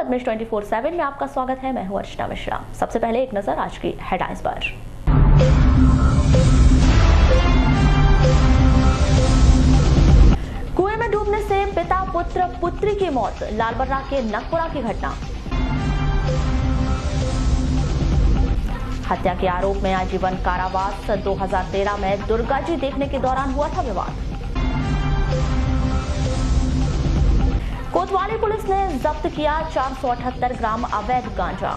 पद्मिश 24/7 में आपका स्वागत है। मैं हूं अर्चना मिश्रा। सबसे पहले एक नजर आज की हेडलाइंस पर। कुएं में डूबने से पिता पुत्र पुत्री की मौत, लालबर्रा के नगपुरा की घटना। हत्या के आरोप में आजीवन कारावास। 2013 में दुर्गा जी देखने के दौरान हुआ था विवाद। कोतवाली पुलिस ने जब्त किया 478 ग्राम अवैध गांजा।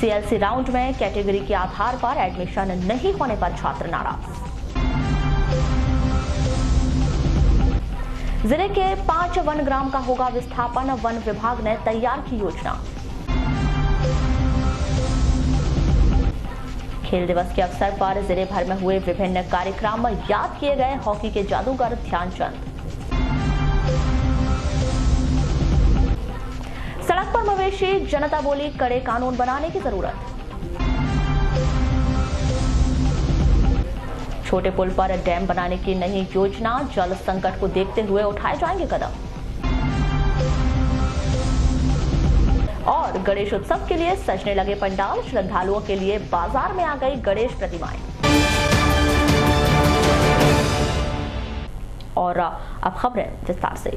सीएलसी राउंड में कैटेगरी के आधार पर एडमिशन नहीं होने पर छात्र नाराज। जिले के 5 वन ग्राम का होगा विस्थापन, वन विभाग ने तैयार की योजना। खेल दिवस के अवसर पर जिले भर में हुए विभिन्न कार्यक्रम, याद किए गए हॉकी के जादूगर ध्यानचंद। सड़क पर मवेशी, जनता बोली कड़े कानून बनाने की जरूरत। छोटे पुल पर डैम बनाने की नई योजना, जल संकट को देखते हुए उठाए जाएंगे कदम। और गणेश उत्सव के लिए सजने लगे पंडाल, श्रद्धालुओं के लिए बाजार में आ गई गणेश प्रतिमाएं। और अब खबरें विस्तार से।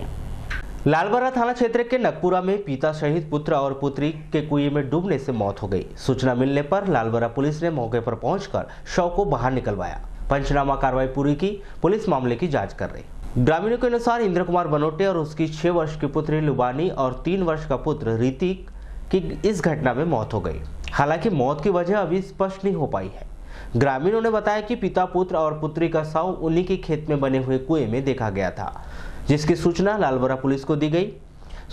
लालबर्रा थाना क्षेत्र के नगपुरा में पिता सहित पुत्र और पुत्री के कुएं में डूबने से मौत हो गई। सूचना मिलने पर लालबर्रा पुलिस ने मौके पर पहुंचकर शव को बाहर निकलवाया। पंचनामा कार्रवाई पूरी की, पुलिस मामले की जांच कर रही। ग्रामीणों के अनुसार इंद्र कुमार बनोटे और उसकी 6 वर्ष की पुत्री लुबानी और 3 वर्ष का पुत्र ऋतिक की इस घटना में मौत हो गई। हालांकि मौत की वजह अभी स्पष्ट नहीं हो पाई है। ग्रामीणों ने बताया कि पिता पुत्र और पुत्री का शव उन्हीं के खेत में बने हुए कुएं में देखा गया था, जिसकी सूचना लालबर्रा पुलिस को दी गई।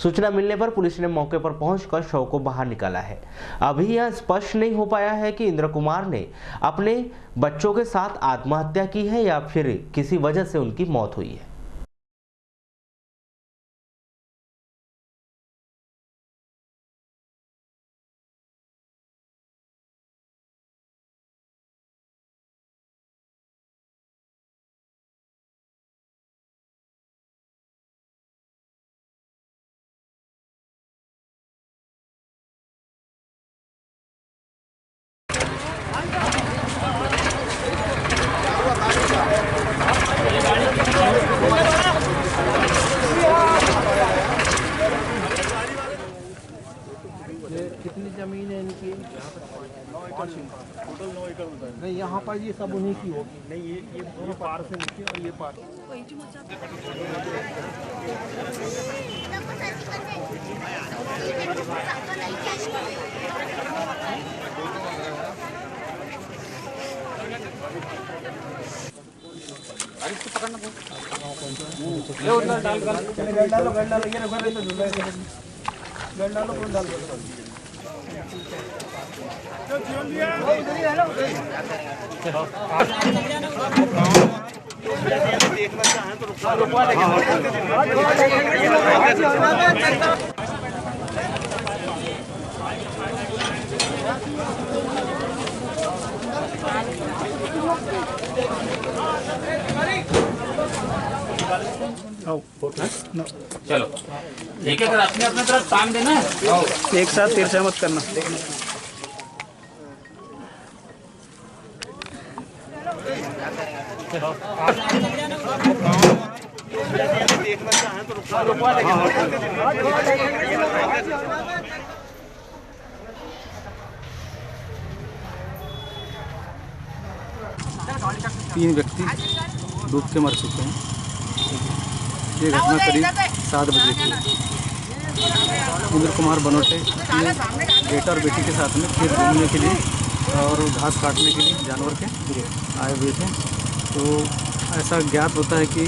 सूचना मिलने पर पुलिस ने मौके पर पहुंचकर शव को बाहर निकाला है। अभी यह स्पष्ट नहीं हो पाया है कि इंद्र कुमार ने अपने बच्चों के साथ आत्महत्या की है या फिर किसी वजह से उनकी मौत हुई है। कितनी जमीन है इनकी? 9 एकड़ टोटल 9 एकड़ होता है। नहीं, यहाँ पर ये सब उन्हीं की होगी। नहीं, ये पार से नीचे और ये पार। पकड़ना देखना चाहें तो रुकवा चलो ठीक है, अपने अपने तरफ काम देना है, एक साथ तिरछा मत करना। देखना चाहें तो रुकवा 3 व्यक्ति डूब के मर चुके हैं। ये घटना करीब 7 बजे की है। इंद्र कुमार बनोटे बेटा और बेटी के साथ में खेत घूमने के लिए और घास काटने के लिए जानवर के आए हुए थे। तो ऐसा ज्ञात होता है कि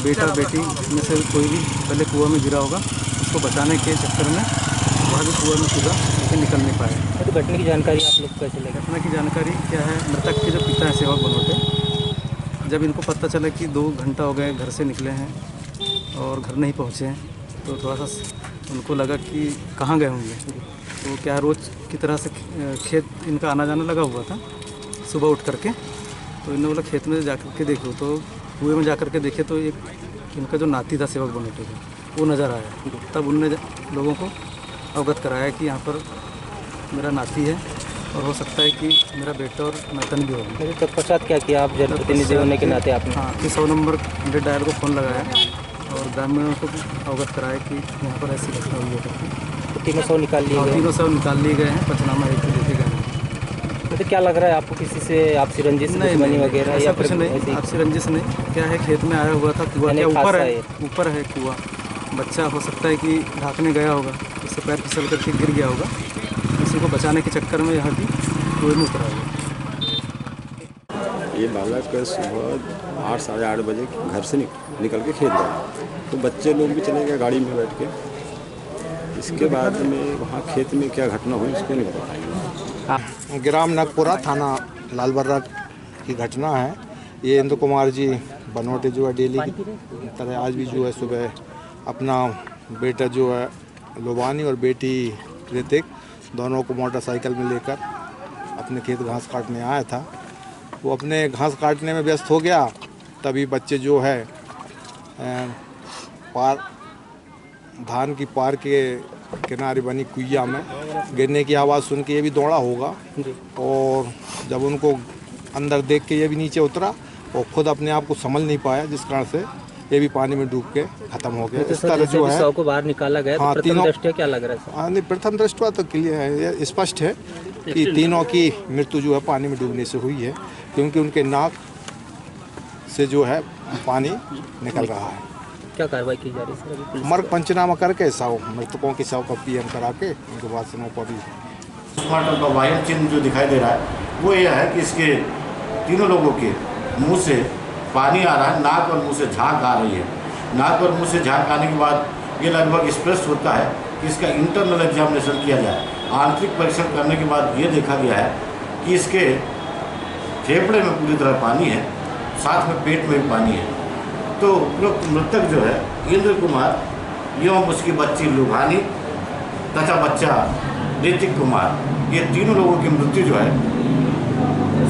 बेटा बेटी में से कोई भी पहले कुआं में गिरा होगा, उसको बचाने के चक्कर में वह भी कुआं में कूदा, लेकिन निकल नहीं पाया। तो घटना की जानकारी आप लोग कैसे लगी? घटना की जानकारी क्या है, मृतक के जो पिता है सेवक बनोटे, जब इनको पता चला कि 2 घंटा हो गए घर से निकले हैं और घर नहीं पहुँचे हैं, तो थोड़ा सा उनको लगा कि कहाँ गए होंगे। तो क्या रोज़ की तरह से खेत इनका आना जाना लगा हुआ था सुबह उठ करके। तो इन्होंने बोला खेत में जा कर के देखो, तो कुएँ में जा कर के देखे तो एक इनका जो नाती था सेवक बनोटे का, वो नज़र आया, तब उनने लोगों को अवगत कराया कि यहाँ पर मेरा नाती है और हो सकता है कि मेरा बेटा और नातन भी होगी। मेरे तत्पश्चात क्या किया आप जनप्रतिनिधि होने के नाते आपने? हाँ, कि 100 नंबर 100 डायल को फ़ोन लगाया और ग्रामीणों को अवगत कराया कि यहाँ पर ऐसी घटना हुई है करके। तो तीनों शव निकाल लिए गए? तीनों शव निकाल लिए गए हैं, पंचनामा एक देखे गए हैं। तो क्या लग रहा है आपको, किसी से आपसी रंजिश दुश्मनी वगैरह ऐसा या कुछ नहीं, आपसी रंजिश नहीं। क्या है, खेत में आया हुआ था, कुआं क्या ऊपर है कुआं, बच्चा हो सकता है कि ढाकने गया होगा, उससे पैर फिसल करके गिर गया होगा, किसी को बचाने के चक्कर में यहाँ भी कुएं में उतरा हुआ। ये बालक सुबह 8 साढ़े 8 बजे घर से निकल के खेत गया, तो बच्चे लोग भी चले गए गाड़ी में बैठ के। इसके बाद में वहाँ खेत में क्या घटना हुई उसको नहीं बता पाएंगे। ग्राम नगपुरा थाना लालबर्रा की घटना है। ये इंद्र कुमार जी बनोटे जो है डेली की तरह आज भी जो है सुबह अपना बेटा जो है लोबानी और बेटी ऋतिक दोनों को मोटरसाइकिल में लेकर अपने खेत घास काटने आया था। वो अपने घास काटने में व्यस्त हो गया, तभी बच्चे जो है धान की पार के किनारे बनी कुइया में गिरने की आवाज़ सुन के ये भी दौड़ा होगा, और जब उनको अंदर देख के ये भी नीचे उतरा और खुद अपने आप को संभल नहीं पाया, जिस कारण से ये भी पानी में डूब के खत्म हो गया। इस तरह जो है को बाहर निकाला गया, हाँ, तो प्रथम दृष्टया क्या लग रहा है? हाँ नहीं, प्रथम दृष्टया तो क्लियर है, ये स्पष्ट है कि तीनों की मृत्यु जो है पानी में डूबने से हुई है, क्योंकि उनके नाक से जो है पानी निकल रहा है। क्या कार्रवाई की जा रही है सर अभी? मर्ग पंचनामा करके शव मृतकों के शव का पीएम करा के उनके बाद से नौकरी पोस्टमार्टम का वायरल चिन्ह जो दिखाई दे रहा है वो यह है कि इसके तीनों लोगों के मुंह से पानी आ रहा है, नाक और मुंह से झाग आ रही है। नाक और मुंह से झाग आने के बाद ये लगभग स्पष्ट होता है कि इसका इंटरनल एग्जामिनेशन किया जाए। आंतरिक परीक्षण करने के बाद ये देखा गया है कि इसके फेफड़े में पूरी तरह पानी है, साथ में पेट में भी पानी है। तो मृतक जो है इंद्र कुमार एवं उसकी बच्ची लुभानी तथा बच्चा ऋतिक कुमार, ये तीनों लोगों की मृत्यु जो है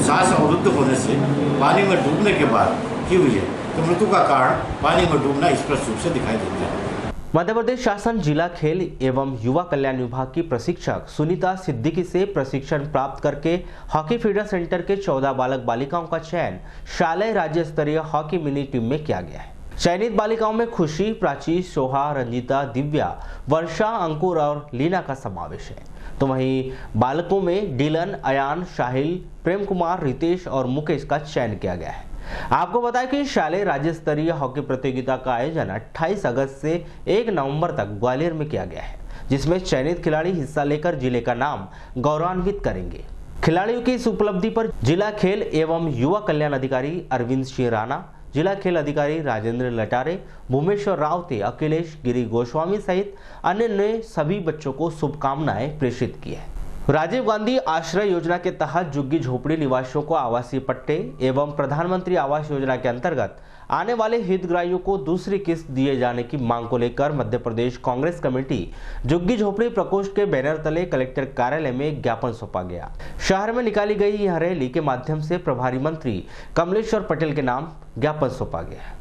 सांस अवरुद्ध होने से पानी में डूबने के बाद की हुई है। तो मृत्यु का कारण पानी में डूबना स्पष्ट रूप से दिखाई देता है। मध्य प्रदेश शासन जिला खेल एवं युवा कल्याण विभाग की प्रशिक्षक सुनीता सिद्दीकी से प्रशिक्षण प्राप्त करके हॉकी फीडर सेंटर के 14 बालक बालिकाओं का चयन शालेय राज्य स्तरीय हॉकी मिनी टीम में किया गया है। चयनित बालिकाओं में खुशी, प्राची, सोहा, रंजिता, दिव्या, वर्षा, अंकुर और लीना का समावेश है। तो वहीं बालकों में डिलन, अयान, साहिल, प्रेम कुमार, रितेश और मुकेश का चयन किया गया है। आपको बताएं कि शालेय राज्य स्तरीय हॉकी प्रतियोगिता का आयोजन 28 अगस्त से 1 नवंबर तक ग्वालियर में किया गया है, जिसमें चयनित खिलाड़ी हिस्सा लेकर जिले का नाम गौरवान्वित करेंगे। खिलाड़ियों की इस उपलब्धि पर जिला खेल एवं युवा कल्याण अधिकारी अरविंद सिंह राणा, जिला खेल अधिकारी राजेंद्र लटारे, भूमेश्वर रावते, अखिलेश गिरी गोस्वामी सहित अन्य ने सभी बच्चों को शुभकामनाएं प्रेषित की है। राजीव गांधी आश्रय योजना के तहत झुग्गी झोपड़ी निवासियों को आवासीय पट्टे एवं प्रधानमंत्री आवास योजना के अंतर्गत आने वाले हितग्राहियों को दूसरी किस्त दिए जाने की मांग को लेकर मध्य प्रदेश कांग्रेस कमेटी झुग्गी झोपड़ी प्रकोष्ठ के बैनर तले कलेक्टर कार्यालय में ज्ञापन सौंपा गया। शहर में निकाली गई यह रैली के माध्यम से प्रभारी मंत्री कमलेश्वर पटेल के नाम ज्ञापन सौंपा गया।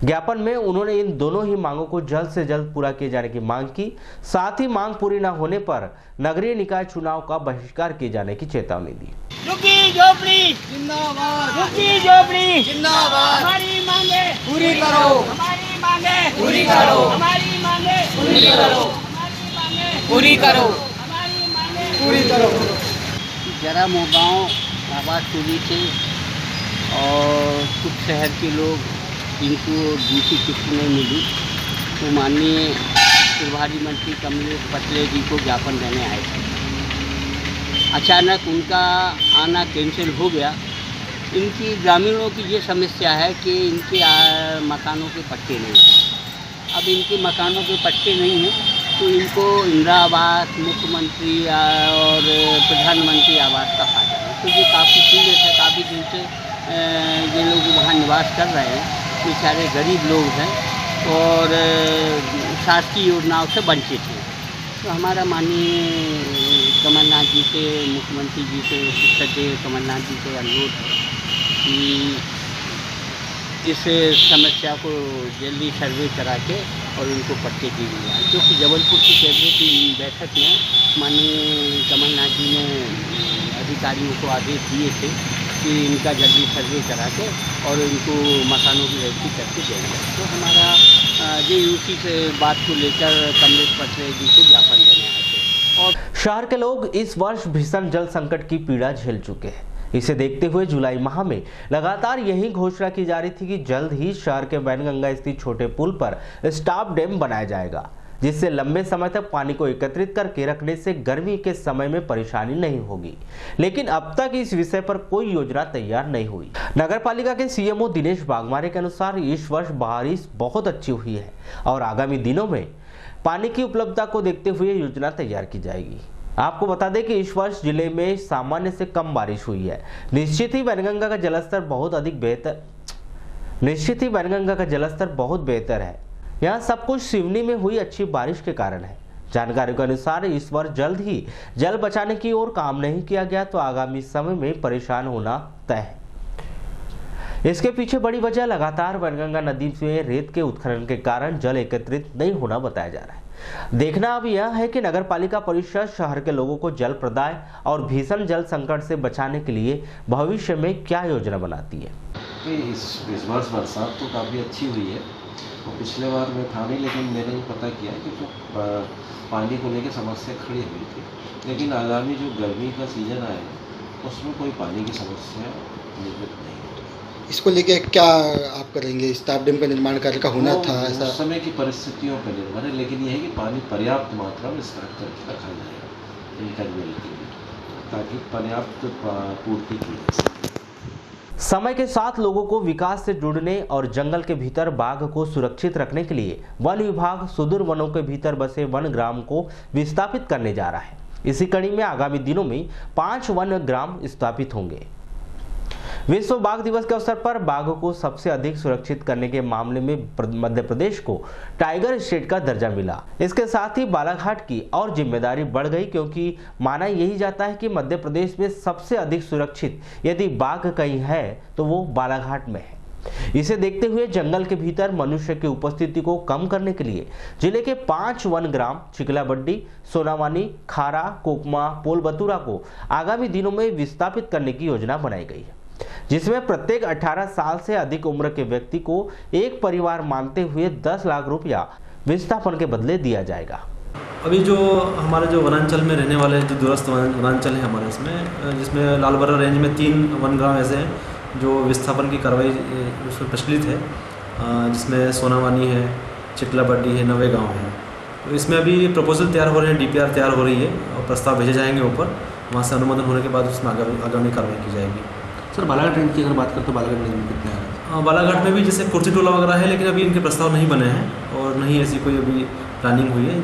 ज्ञापन में उन्होंने इन दोनों ही मांगों को जल्द से जल्द पूरा किए जाने की मांग की, साथ ही मांग पूरी न होने पर नगरीय निकाय चुनाव का बहिष्कार किए जाने की चेतावनी दी। झुग्गी झोपड़ी जिंदाबाद, झुग्गी झोपड़ी जिंदाबाद, हमारी मांगे पूरी करो, हमारी मांगे पूरी करो, हमारी मांगे पूरी करो, हमारी मांगे पूरी करो, हमारी मांगे पूरी करो। जरा मोगांव आवाज़ पूरी थी और कुछ शहर के लोग जिनको दूसरी किस्त नहीं मिली, तो माननीय प्रभारी मंत्री कमलेश पटेल जी को ज्ञापन देने आए थे। अचानक उनका आना कैंसिल हो गया। इनकी ग्रामीणों की ये समस्या है कि इनके मकानों के पट्टे नहीं हैं। अब इनके मकानों के पट्टे नहीं हैं तो इनको इंदिरा आवास, मुख्यमंत्री और प्रधानमंत्री आवास का फायदा है। तो ये काफ़ी सीरियस है, काफ़ी दिन से ये लोग वहाँ निवास कर रहे हैं। बेचारे गरीब लोग हैं और शासकीय योजनाओं से वंचित हैं। तो हमारा माननीय कमलनाथ जी से, मुख्यमंत्री जी से, सचिव कमलनाथ जी से अनुरोध है कि इस समस्या को जल्दी सर्वे करा के और उनको पट्टे दिए जाए, क्योंकि जबलपुर की कैबिनेट की बैठक में माननीय कमलनाथ जी ने अधिकारियों को आदेश दिए थे कि इनका जल्दी सर्वे करा के और इनको मकानों की रजिस्ट्री करके देंगे। तो हमारा ये उसी से बात को लेकर कमलेश पटरे जी को ज्ञापन देने आए थे। और शहर के लोग इस वर्ष भीषण जल संकट की पीड़ा झेल चुके हैं। इसे देखते हुए जुलाई माह में लगातार यही घोषणा की जा रही थी कि जल्द ही शहर के वैनगंगा स्थित छोटे पुल पर स्टॉप डैम बनाया जाएगा, जिससे लंबे समय तक पानी को एकत्रित करके रखने से गर्मी के समय में परेशानी नहीं होगी। लेकिन अब तक इस विषय पर कोई योजना तैयार नहीं हुई। नगर पालिका के सीएमओ दिनेश बागमारे के अनुसार इस वर्ष बारिश बहुत अच्छी हुई है और आगामी दिनों में पानी की उपलब्धता को देखते हुए योजना तैयार की जाएगी। आपको बता दें कि इस वर्ष जिले में सामान्य से कम बारिश हुई है। निश्चित ही वैनगंगा का जलस्तर बहुत बेहतर है। यहाँ सब कुछ सिवनी में हुई अच्छी बारिश के कारण है। जानकारी के अनुसार इस वर्ष जल्द ही जल बचाने की ओर काम नहीं किया गया तो आगामी समय में परेशान होना तय है। इसके पीछे बड़ी वजह लगातार वैनगंगा नदी में रेत के उत्खनन के कारण जल एकत्रित नहीं होना बताया जा रहा है। देखना अब यह है कि नगर पालिका परिषद शहर के लोगों को जल प्रदाय और भीषण जल संकट से बचाने के लिए भविष्य में क्या योजना बनाती है। इस वर्ष बरसात तो काफ़ी अच्छी हुई है और पिछले बार में था नहीं, लेकिन मैंने ये पता किया कि तो पानी को लेकर समस्या खड़ी हुई थी। लेकिन आगामी जो गर्मी का सीजन आएगा उसमें कोई पानी की समस्या निर्मित नहीं। इसको लेके क्या आप करेंगे? स्टॉप डैम का निर्माण कार्य का होना था, ऐसा उस समय की परिस्थितियों पर निर्भर है, लेकिन यह है कि पानी पर्याप्त मात्रा में स्टॉक करके रखा जाएगा इंटरवेल के लिए, ताकि पर्याप्त पूर्ति की जा सके। समय के साथ लोगों को विकास से जुड़ने और जंगल के भीतर बाघ को सुरक्षित रखने के लिए वन विभाग सुदूर वनों के भीतर बसे वन ग्राम को विस्थापित करने जा रहा है। इसी कड़ी में आगामी दिनों में 5 वन ग्राम स्थापित होंगे। विश्व बाघ दिवस के अवसर पर बाघ को सबसे अधिक सुरक्षित करने के मामले में मध्य प्रदेश को टाइगर स्टेट का दर्जा मिला। इसके साथ ही बालाघाट की और जिम्मेदारी बढ़ गई, क्योंकि माना यही जाता है कि मध्य प्रदेश में सबसे अधिक सुरक्षित यदि बाघ कहीं है तो वो बालाघाट में है। इसे देखते हुए जंगल के भीतर मनुष्य की उपस्थिति को कम करने के लिए जिले के 5 वन ग्राम चिकलाबड्डी, सोनावानी, खारा, कोकमा, पोलबतुरा को आगामी दिनों में विस्थापित करने की योजना बनाई गई है, जिसमें प्रत्येक 18 साल से अधिक उम्र के व्यक्ति को एक परिवार मानते हुए 10 लाख रुपया विस्थापन के बदले दिया जाएगा। अभी जो हमारे जो वनांचल में रहने वाले जो दूरस्थ वनांचल है हमारे इसमें, जिसमें लालबर्रा रेंज में 3 वन ग्राम ऐसे हैं जो विस्थापन की कार्रवाई उसमें प्रचलित है, जिसमें सोनावानी है, चिकलाबड्डी है, नवे गाँव है। तो इसमें अभी प्रपोजल तैयार हो रहे हैं, DPR तैयार हो रही है और प्रस्ताव भेजे जाएंगे ऊपर, वहाँ से अनुमोदन होने के बाद उसमें आगामी कार्रवाई की जाएगी। सर बालाघाट रेंज की अगर बात करें तो बालाघाट रेंज में कितने हैं? बालाघाट में भी जैसे कुर्सी टोला वगैरह है, लेकिन अभी इनके प्रस्ताव नहीं बने हैं और नहीं ऐसी कोई अभी प्लानिंग हुई है।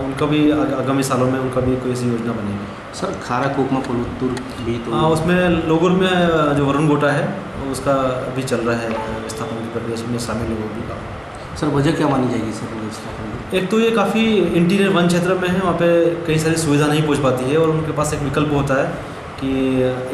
उनका भी आगामी सालों में उनका भी कोई ऐसी योजना बनेगी। सर खारा, कोकमा, पोलबतुर भी तो उसमें लोगों में जो वरुण गोटा है उसका अभी चल रहा है विस्थापन की प्रक्रिया, उसमें शामिल लोगों का। सर वजह क्या मानी जाएगी सर विस्थापन? एक तो ये काफ़ी इंटीरियर वन क्षेत्र में है, वहाँ पे कई सारी सुविधा नहीं पहुँच पाती है और उनके पास एक विकल्प होता है कि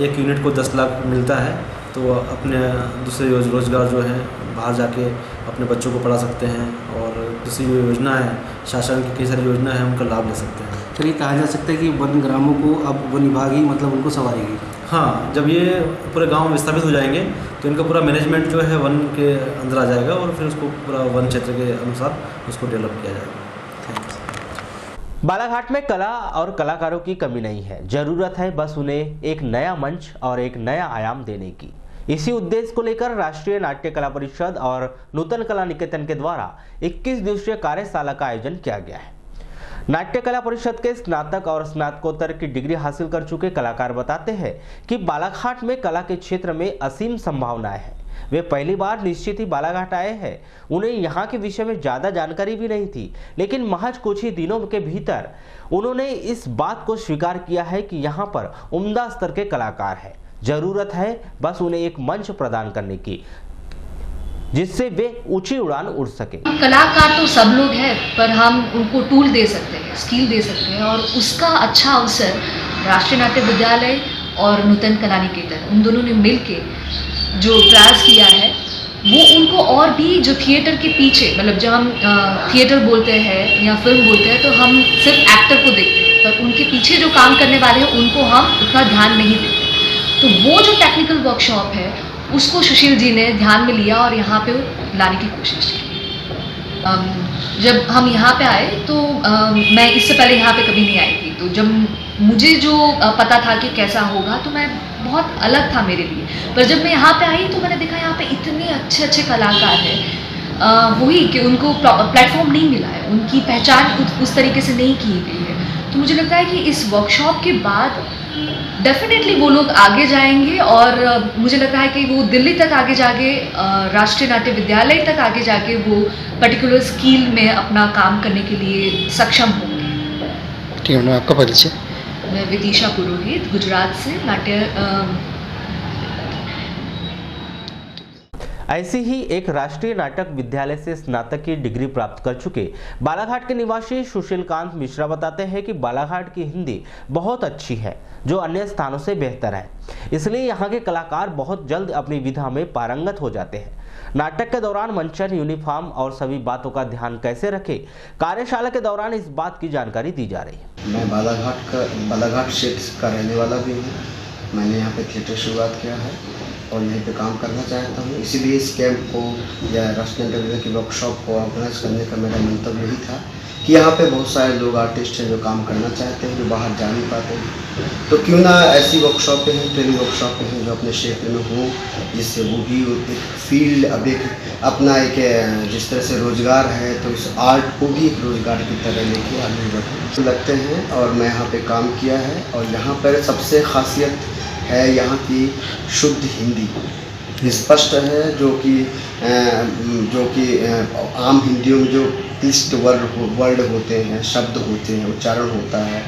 एक यूनिट को 10 लाख मिलता है, तो अपने दूसरे रोजगार जो है बाहर जाके अपने बच्चों को पढ़ा सकते हैं और दूसरी योजना है, शासन की कई सारी योजना है, उनका लाभ ले सकते हैं। चलिए कहा जा सकता है कि वन ग्रामों को अब वन विभाग ही मतलब उनको संवारेगी। हाँ, जब ये पूरे गांव में विस्थापित हो जाएंगे तो इनका पूरा मैनेजमेंट जो है वन के अंदर आ जाएगा और फिर उसको पूरा वन क्षेत्र के अनुसार उसको डेवलप किया जाएगा। बालाघाट में कला और कलाकारों की कमी नहीं है, जरूरत है बस उन्हें एक नया मंच और एक नया आयाम देने की। इसी उद्देश्य को लेकर राष्ट्रीय नाट्य कला परिषद और नूतन कला निकेतन के द्वारा 21 दिवसीय कार्यशाला का आयोजन किया गया है। नाट्य कला परिषद के स्नातक और स्नातकोत्तर की डिग्री हासिल कर चुके कलाकार बताते हैं कि बालाघाट में कला के क्षेत्र में असीम संभावनाएं हैं। वे पहली बार निश्चित ही बालाघाट आए हैं, उन्हें यहाँ के विषय में ज़्यादा जानकारी भी नहीं थी, लेकिन महज कुछ ही दिनों के भीतर उन्होंने इस बात को स्वीकार किया है कि यहाँ पर उम्दा स्तर के कलाकार हैं। जरूरत है बस उन्हें एक मंच प्रदान करने की, जिससे वे ऊंची उड़ान उड़ सके। कलाकार तो सब लोग हैं, पर हम उनको टूल दे सकते हैं, स्किल दे सकते हैं, और उसका अच्छा अवसर राष्ट्रीय नाट्य विद्यालय और नूतन कला निकेतन उन दोनों ने मिलके जो प्रयास किया है वो उनको और भी जो थिएटर के पीछे, मतलब जब हम थिएटर बोलते हैं या फिल्म बोलते हैं तो हम सिर्फ एक्टर को देखते हैं, पर उनके पीछे जो काम करने वाले हैं उनको हम उतना ध्यान नहीं देते। तो वो जो टेक्निकल वर्कशॉप है उसको सुशील जी ने ध्यान में लिया और यहाँ पे लाने की कोशिश की। जब हम यहाँ पे आए तो मैं इससे पहले यहाँ पे कभी नहीं आई थी, तो जब मुझे जो पता था कि कैसा होगा तो मैं बहुत अलग था मेरे लिए, पर जब मैं यहाँ पे आई तो मैंने देखा यहाँ पे इतने अच्छे अच्छे कलाकार हैं, वही कि उनको प्लेटफॉर्म नहीं मिला है, उनकी पहचान उस तरीके से नहीं की गई है। तो मुझे लगता है कि इस वर्कशॉप के बाद डेफिनेटली वो लोग आगे जाएंगे और मुझे लगता है कि वो दिल्ली तक आगे जाके राष्ट्रीय नाट्य विद्यालय तक आगे जाके वो पर्टिकुलर स्किल में अपना काम करने के लिए सक्षम होंगे। ठीक है, आपका परिचय? मैं विदिशा पुरोहित, गुजरात से नाट्य। ऐसी ही एक राष्ट्रीय नाटक विद्यालय से स्नातक की डिग्री प्राप्त कर चुके बालाघाट के निवासी सुशील कांत मिश्रा बताते हैं कि बालाघाट की हिंदी बहुत अच्छी है, जो अन्य स्थानों से बेहतर है, इसलिए यहाँ के कलाकार बहुत जल्द अपनी विधा में पारंगत हो जाते हैं। नाटक के दौरान मंचन, यूनिफॉर्म और सभी बातों का ध्यान कैसे रखें, कार्यशाला के दौरान इस बात की जानकारी दी जा रही है। मैं बालाघाट क्षेत्र का रहने वाला भी हूँ। मैंने यहाँ पे थिएटर शुरुआत किया है और यहीं पे काम करना चाहता हूँ, इसीलिए इस कैंप को या राष्ट्रीय नाट्य की वर्कशॉप को ऑर्गेनाइज करने का मेरा मंतव्य यही था कि यहाँ पे बहुत सारे लोग आर्टिस्ट हैं जो काम करना चाहते हैं, जो बाहर जा नहीं पाते हैं, तो क्यों ना ऐसी वर्कशॉपें हैं, ट्रेनिंग वर्कशॉपें हैं जो अपने क्षेत्र में हों, जिससे वो भी एक फील्ड, अब एक अपना एक जिस तरह से रोज़गार है तो इस आर्ट को भी एक रोज़गार की तरह लेके आगे बढ़े लगते हैं। और मैं यहाँ पे काम किया है और यहाँ पर सबसे खासियत है यहाँ की शुद्ध हिंदी, स्पष्ट है, जो कि आम हिंदियों में जो क्लिष्ट वर्ड होते हैं, शब्द होते हैं, उच्चारण होता है,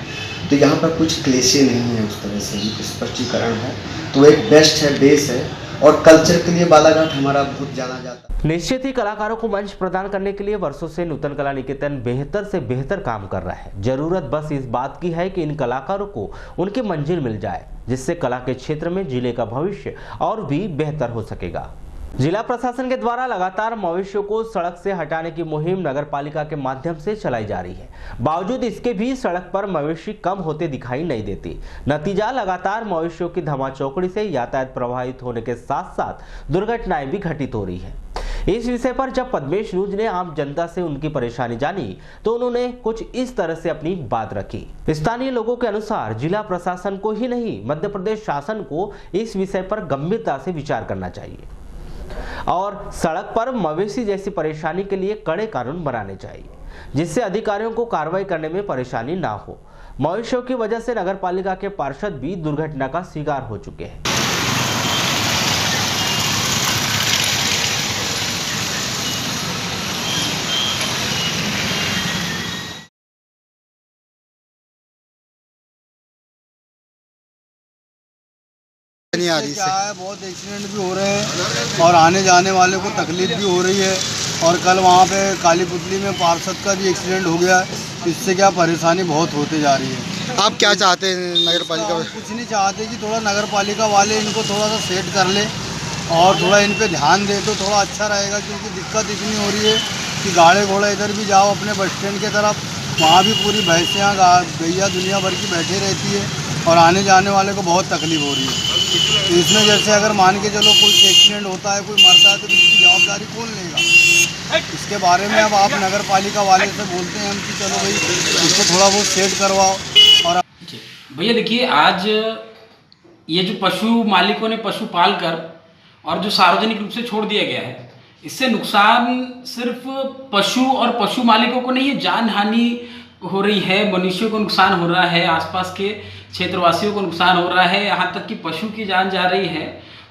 तो यहाँ पर कुछ क्लेशे नहीं है, उस तरह से स्पष्टीकरण है, तो एक बेस्ट है, बेस है और कल्चर के लिए बालाघाट हमारा बहुत जाना जाता है। निश्चित ही कलाकारों को मंच प्रदान करने के लिए वर्षों से नूतन कला निकेतन बेहतर से बेहतर काम कर रहा है। जरूरत बस इस बात की है कि इन कलाकारों को उनकी मंजिल मिल जाए, जिससे कला के क्षेत्र में जिले का भविष्य और भी बेहतर हो सकेगा। जिला प्रशासन के द्वारा लगातार मवेशियों को सड़क से हटाने की मुहिम नगर पालिका के माध्यम से चलाई जा रही है। बावजूद इसके भी सड़क पर मवेशी कम होते दिखाई नहीं देती। नतीजा लगातार मवेशियों की धमाचौकड़ी से यातायात प्रभावित होने के साथ साथ दुर्घटनाएं भी घटित हो रही है। इस विषय पर जब पद्मेश न्यूज ने आम जनता से उनकी परेशानी जानी तो उन्होंने कुछ इस तरह से अपनी बात रखी। स्थानीय लोगों के अनुसार जिला प्रशासन को ही नहीं, मध्य प्रदेश शासन को इस विषय पर गंभीरता से विचार करना चाहिए और सड़क पर मवेशी जैसी परेशानी के लिए कड़े कानून बनाने चाहिए, जिससे अधिकारियों को कार्रवाई करने में परेशानी ना हो। मवेशियों की वजह से नगर पालिका के पार्षद भी दुर्घटना का शिकार हो चुके हैं। नहीं आ रही क्या है, बहुत एक्सीडेंट भी हो रहे हैं और आने जाने वाले को तकलीफ भी हो रही है। और कल वहाँ पे काली पुतली में पार्षद का भी एक्सीडेंट हो गया, इससे क्या परेशानी बहुत होते जा रही है। आप क्या चाहते हैं नगर पालिका? कुछ नहीं चाहते कि थोड़ा नगर पालिका वाले इनको थोड़ा सा सेट कर ले और थोड़ा इन पे ध्यान दे तो थोड़ा अच्छा रहेगा, क्योंकि दिक्कत इतनी हो रही है कि गाड़े घोड़े इधर भी जाओ अपने बस स्टैंड की तरफ, वहाँ भी पूरी भैंसियाँ गैया दुनिया भर की बैठी रहती है और आने जाने वाले को बहुत तकलीफ हो रही है। तो इसमें जैसे अगर मान के चलो कोई एक्सीडेंट होता है, कोई मरता है, तो इसकी जवाबदारी कौन लेगा? इसके बारे में अब आप नगर पालिका वाले से बोलते हैं हम कि चलो भाई इसको थोड़ा बहुत सेट करवाओ। और भैया देखिए, आज ये जो पशु मालिकों ने पशु पाल कर और जो सार्वजनिक रूप से छोड़ दिया गया है, इससे नुकसान सिर्फ पशु और पशु मालिकों को नहीं है, जान हानि हो रही है, मनुष्यों को नुकसान हो रहा है, आसपास के क्षेत्रवासियों को नुकसान हो रहा है, यहाँ तक कि पशु की जान जा रही है।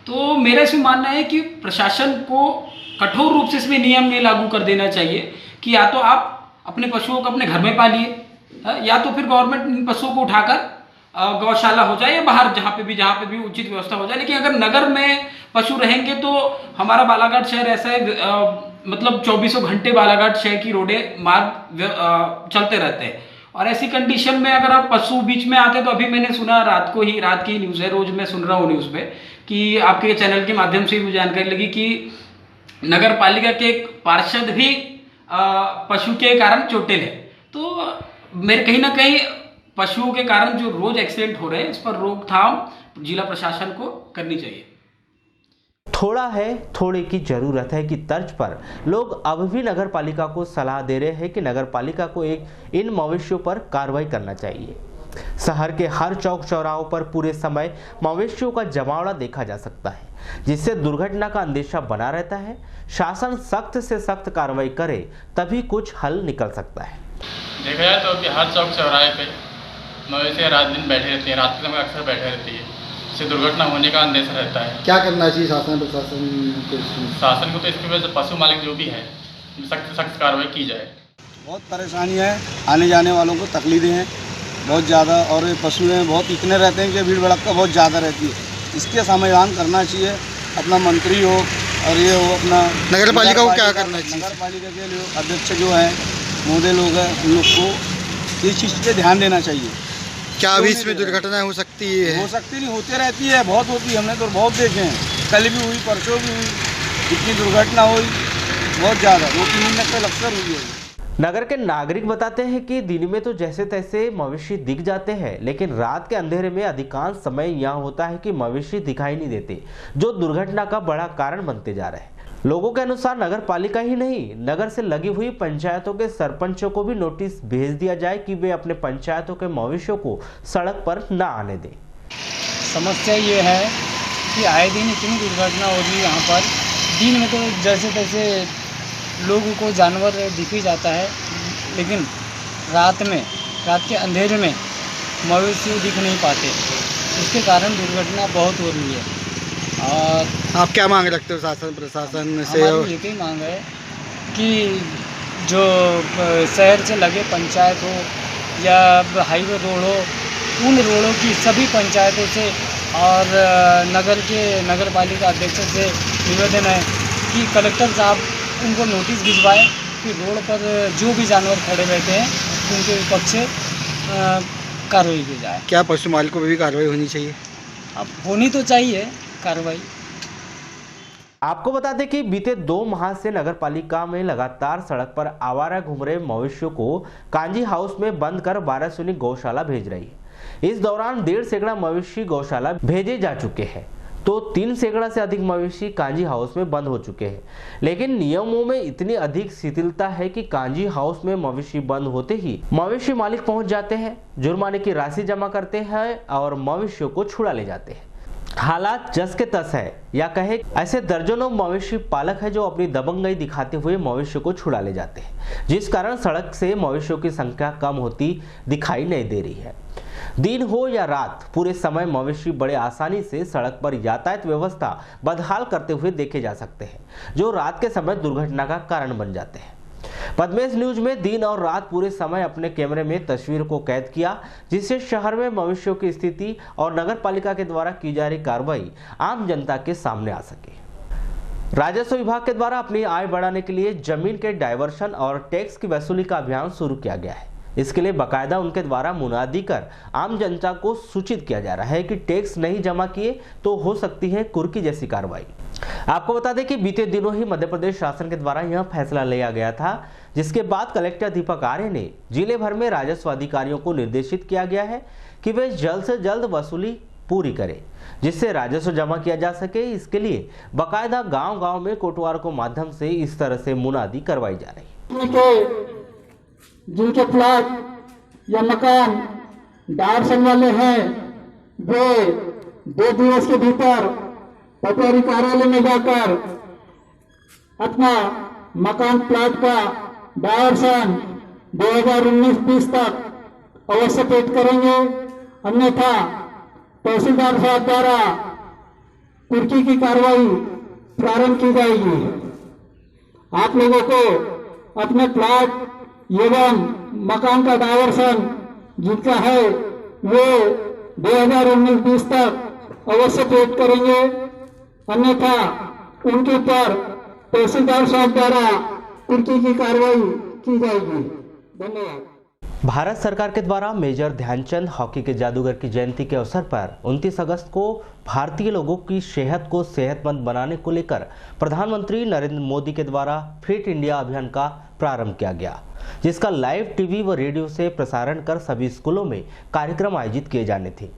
तो मेरा इसमें मानना है कि प्रशासन को कठोर रूप से इसमें नियम ये लागू कर देना चाहिए कि या तो आप अपने पशुओं को अपने घर में पालिए, या तो फिर गवर्नमेंट इन पशुओं को उठाकर गौशाला हो जाए या बाहर जहाँ पे भी उचित व्यवस्था हो जाए। लेकिन अगर नगर में पशु रहेंगे तो हमारा बालाघाट शहर ऐसा है, मतलब 24 घंटे बालाघाट शहर की रोडें मार्ग चलते रहते हैं और ऐसी कंडीशन में अगर आप पशु बीच में आते तो अभी मैंने सुना रात की न्यूज़ है, रोज मैं सुन रहा हूँ न्यूज़ पे कि आपके चैनल के माध्यम से भी जानकारी लगी कि नगर पालिका के एक पार्षद भी पशु के कारण चोटिल है। तो मेरे कहीं ना कहीं पशुओं के कारण जो रोज एक्सीडेंट हो रहे हैं, इस पर रोकथाम जिला प्रशासन को करनी चाहिए। थोड़ा है थोड़े की जरूरत है कि तर्ज पर लोग अब भी नगर पालिका को सलाह दे रहे हैं कि नगर पालिका को इन मवेशियों पर कार्रवाई करना चाहिए। शहर के हर चौक चौराहों पर पूरे समय मवेशियों का जमावड़ा देखा जा सकता है, जिससे दुर्घटना का अंदेशा बना रहता है। शासन सख्त से सख्त कार्रवाई करे तभी कुछ हल निकल सकता है। देखा जाए तो कि हर चौक चौराहे पे मवेशियाँ रात दिन बैठे रहती हैं, रात के समय अक्सर बैठे रहती है, इससे दुर्घटना होने का अंदेशा रहता है। क्या करना चाहिए शासन प्रशासन को? शासन को तो इसकी वजह से पशु मालिक जो भी है सख्त से सख्त कार्रवाई की जाए। बहुत परेशानी है, आने जाने वालों को तकलीफें हैं बहुत ज़्यादा, और पशु हैं बहुत इतने रहते हैं कि भीड़ भड़का बहुत ज़्यादा रहती है। इसके समाधान करना चाहिए अपना मंत्री हो और ये हो अपना नगर पालिका को क्या करना चाहिए? नगर पालिका के लिए अध्यक्ष जो है मोदे लोग हैं, उन लोग को इस चीज़ पे ध्यान देना चाहिए। क्या अभी इसमें दुर्घटनाएं हो सकती है? हो सकती नहीं, होती रहती है, बहुत होती है, हमने तो बहुत देखे हैं। कल भी हुई, परसों भी हुई, इतनी दुर्घटना हुई बहुत ज़्यादा, 2-3 दिन तक अक्सर हुई है। नगर के नागरिक बताते हैं कि दिन में तो जैसे तैसे मवेशी दिख जाते हैं, लेकिन रात के अंधेरे में अधिकांश समय यहाँ होता है कि मवेशी दिखाई नहीं देते, जो दुर्घटना का बड़ा कारण बनते जा रहे हैं। लोगों के अनुसार नगर पालिका ही नहीं, नगर से लगी हुई पंचायतों के सरपंचों को भी नोटिस भेज दिया जाए कि वे अपने पंचायतों के मवेशियों को सड़क पर न आने दें। समस्या ये है कि आए दिन इतनी दुर्घटना हो रही है यहाँ पर। दिन में तो जैसे तैसे लोगों को जानवर दिख ही जाता है, लेकिन रात के अंधेरे में मवेशी दिख नहीं पाते, इसके कारण दुर्घटना बहुत हो रही है। और आप क्या मांग रखते हो शासन प्रशासन से? हमारी एक ही मांग है कि जो शहर से लगे पंचायत हो या हाईवे रोड हो, उन रोडों की सभी पंचायतों से और नगर पालिका अध्यक्ष से निवेदन है कि कलेक्टर साहब उनको नोटिस भिजवाए कि रोड पर जो भी जानवर खड़े रहते हैं उनके पक्ष से कार्रवाई की जाए। क्या पशु मालिकों पर भी कार्रवाई होनी चाहिए? अब होनी तो चाहिए कार्रवाई। आपको बता दें कि बीते 2 माह से नगर पालिका में लगातार सड़क पर आवारा घूम रहे मवेशियों को कांजी हाउस में बंद कर वारासुनी गौशाला भेज रही है। इस दौरान 1.5 सैकड़ा मवेशी गौशाला भेजे जा चुके हैं, तो 3 सैकड़ा से अधिक मवेशी कांजी हाउस में बंद हो चुके हैं। लेकिन नियमों में इतनी अधिक शिथिलता है कि कांजी हाउस में मवेशी बंद होते ही मवेशी मालिक पहुंच जाते हैं, जुर्माने की राशि जमा करते हैं और मवेशियों को छुड़ा ले जाते हैं। हालात जस के तस है, या कहे ऐसे दर्जनों मवेशी पालक है जो अपनी दबंगई दिखाते हुए मवेशियों को छुड़ा ले जाते हैं, जिस कारण सड़क से मवेशियों की संख्या कम होती दिखाई नहीं दे रही है। दिन हो या रात, पूरे समय मवेशी बड़े आसानी से सड़क पर यातायात व्यवस्था बदहाल करते हुए देखे जा सकते हैं, जो रात के समय दुर्घटना का कारण बन जाते हैं। पद्मेश न्यूज में दिन और रात पूरे समय अपने कैमरे में तस्वीर को कैद किया, जिससे शहर में मवेशियों की स्थिति और नगर पालिका के द्वारा की जा रही कार्रवाई आम जनता के सामने आ सके। राजस्व विभाग के द्वारा अपनी आय बढ़ाने के लिए जमीन के डायवर्शन और टैक्स की वसूली का अभियान शुरू किया गया है। इसके लिए बाकायदा उनके द्वारा मुनादी कर आम जनता को सूचित किया जा रहा है कि टैक्स नहीं जमा किए तो हो सकती है कुर्की जैसी कार्रवाई। आपको बता दें कि बीते दिनों ही मध्य प्रदेश शासन के द्वारा यह फैसला लिया गया था, जिसके बाद कलेक्टर दीपक आर्य ने जिले भर में राजस्व अधिकारियों को निर्देशित किया गया है कि वे जल्द से जल्द वसूली पूरी करें, जिससे राजस्व जमा किया जा सके। इसके लिए बाकायदा गांव-गांव में कोटवार के माध्यम से इस तरह से मुनादी करवाई जा रही है। जिनके प्लॉट या मकान डायवर्सन वाले हैं, वे 2 दिवस के भीतर पटवारी कार्यालय में जाकर अपना मकान प्लॉट का डायवर्सन 2019-20 तक अवश्य पेश करेंगे, अन्यथा तहसीलदार साहब द्वारा कुर्की की कार्रवाई प्रारंभ की जाएगी। आप लोगों को अपने प्लॉट एवं मकान का डायवर्सन जिनका है वो 2019-20 तक अवश्य पेश करेंगे, अन्यथा उनके ऊपर तहसीलदार साहब द्वारा कुर्की की कार्रवाई की जाएगी। धन्यवाद। भारत सरकार के द्वारा मेजर ध्यानचंद हॉकी के जादूगर की जयंती के अवसर पर 29 अगस्त को भारतीय लोगों की सेहत को सेहतमंद बनाने को लेकर प्रधानमंत्री नरेंद्र मोदी के द्वारा फिट इंडिया अभियान का प्रारंभ किया गया, जिसका लाइव टीवी व रेडियो से प्रसारण कर सभी स्कूलों में कार्यक्रम आयोजित किए जाने थे।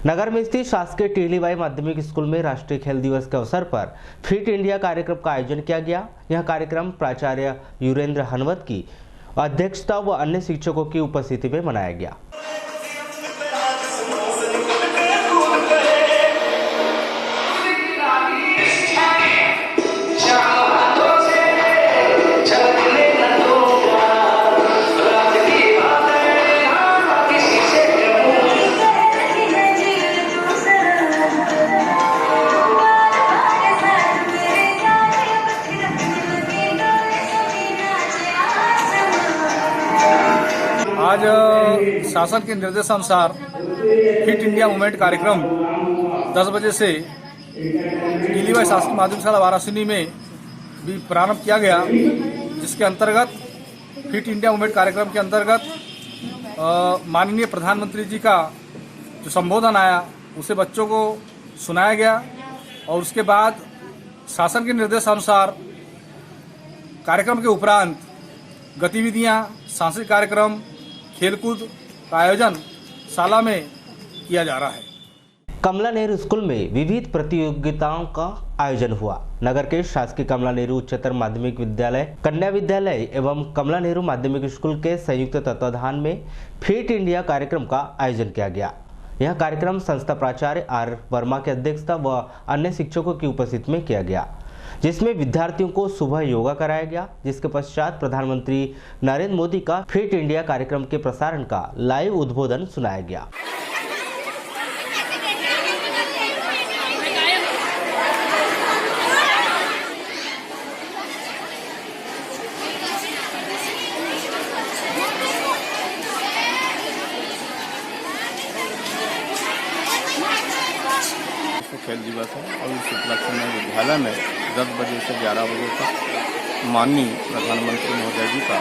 नगर में स्थित शासकीय टीलीबाई माध्यमिक स्कूल में राष्ट्रीय खेल दिवस के अवसर पर फिट इंडिया कार्यक्रम का आयोजन किया गया। यह कार्यक्रम प्राचार्य युरेंद्र हनवत की अध्यक्षता व अन्य शिक्षकों की उपस्थिति में मनाया गया। आज शासन के निर्देशानुसार फिट इंडिया मूवमेंट कार्यक्रम 10 बजे से टीलीबाई शासकीय माध्यमिक शाला वाराणसी में भी प्रारंभ किया गया, जिसके अंतर्गत फिट इंडिया मूवमेंट कार्यक्रम के अंतर्गत माननीय प्रधानमंत्री जी का जो संबोधन आया उसे बच्चों को सुनाया गया और उसके बाद शासन के निर्देशानुसार कार्यक्रम के उपरांत गतिविधियां, सांस्कृतिक कार्यक्रम, खेलकूद का आयोजन शाला में किया जा रहा है। कमला नेहरू स्कूल में विविध प्रतियोगिताओं का आयोजन हुआ। नगर के शासकीय कमला नेहरू उच्चतर माध्यमिक विद्यालय, कन्या विद्यालय एवं कमला नेहरू माध्यमिक स्कूल के संयुक्त तत्वाधान में फिट इंडिया कार्यक्रम का आयोजन किया गया। यह कार्यक्रम संस्था प्राचार्य आर वर्मा की अध्यक्षता व अन्य शिक्षकों की उपस्थिति में किया गया, जिसमें विद्यार्थियों को सुबह योगा कराया गया, जिसके पश्चात प्रधानमंत्री नरेंद्र मोदी का फिट इंडिया कार्यक्रम के प्रसारण का लाइव उद्बोधन सुनाया गया। खेल दिवस है और इस उपलक्ष्य में विद्यालय में 10 बजे से 11 बजे तक माननीय प्रधानमंत्री महोदय जी का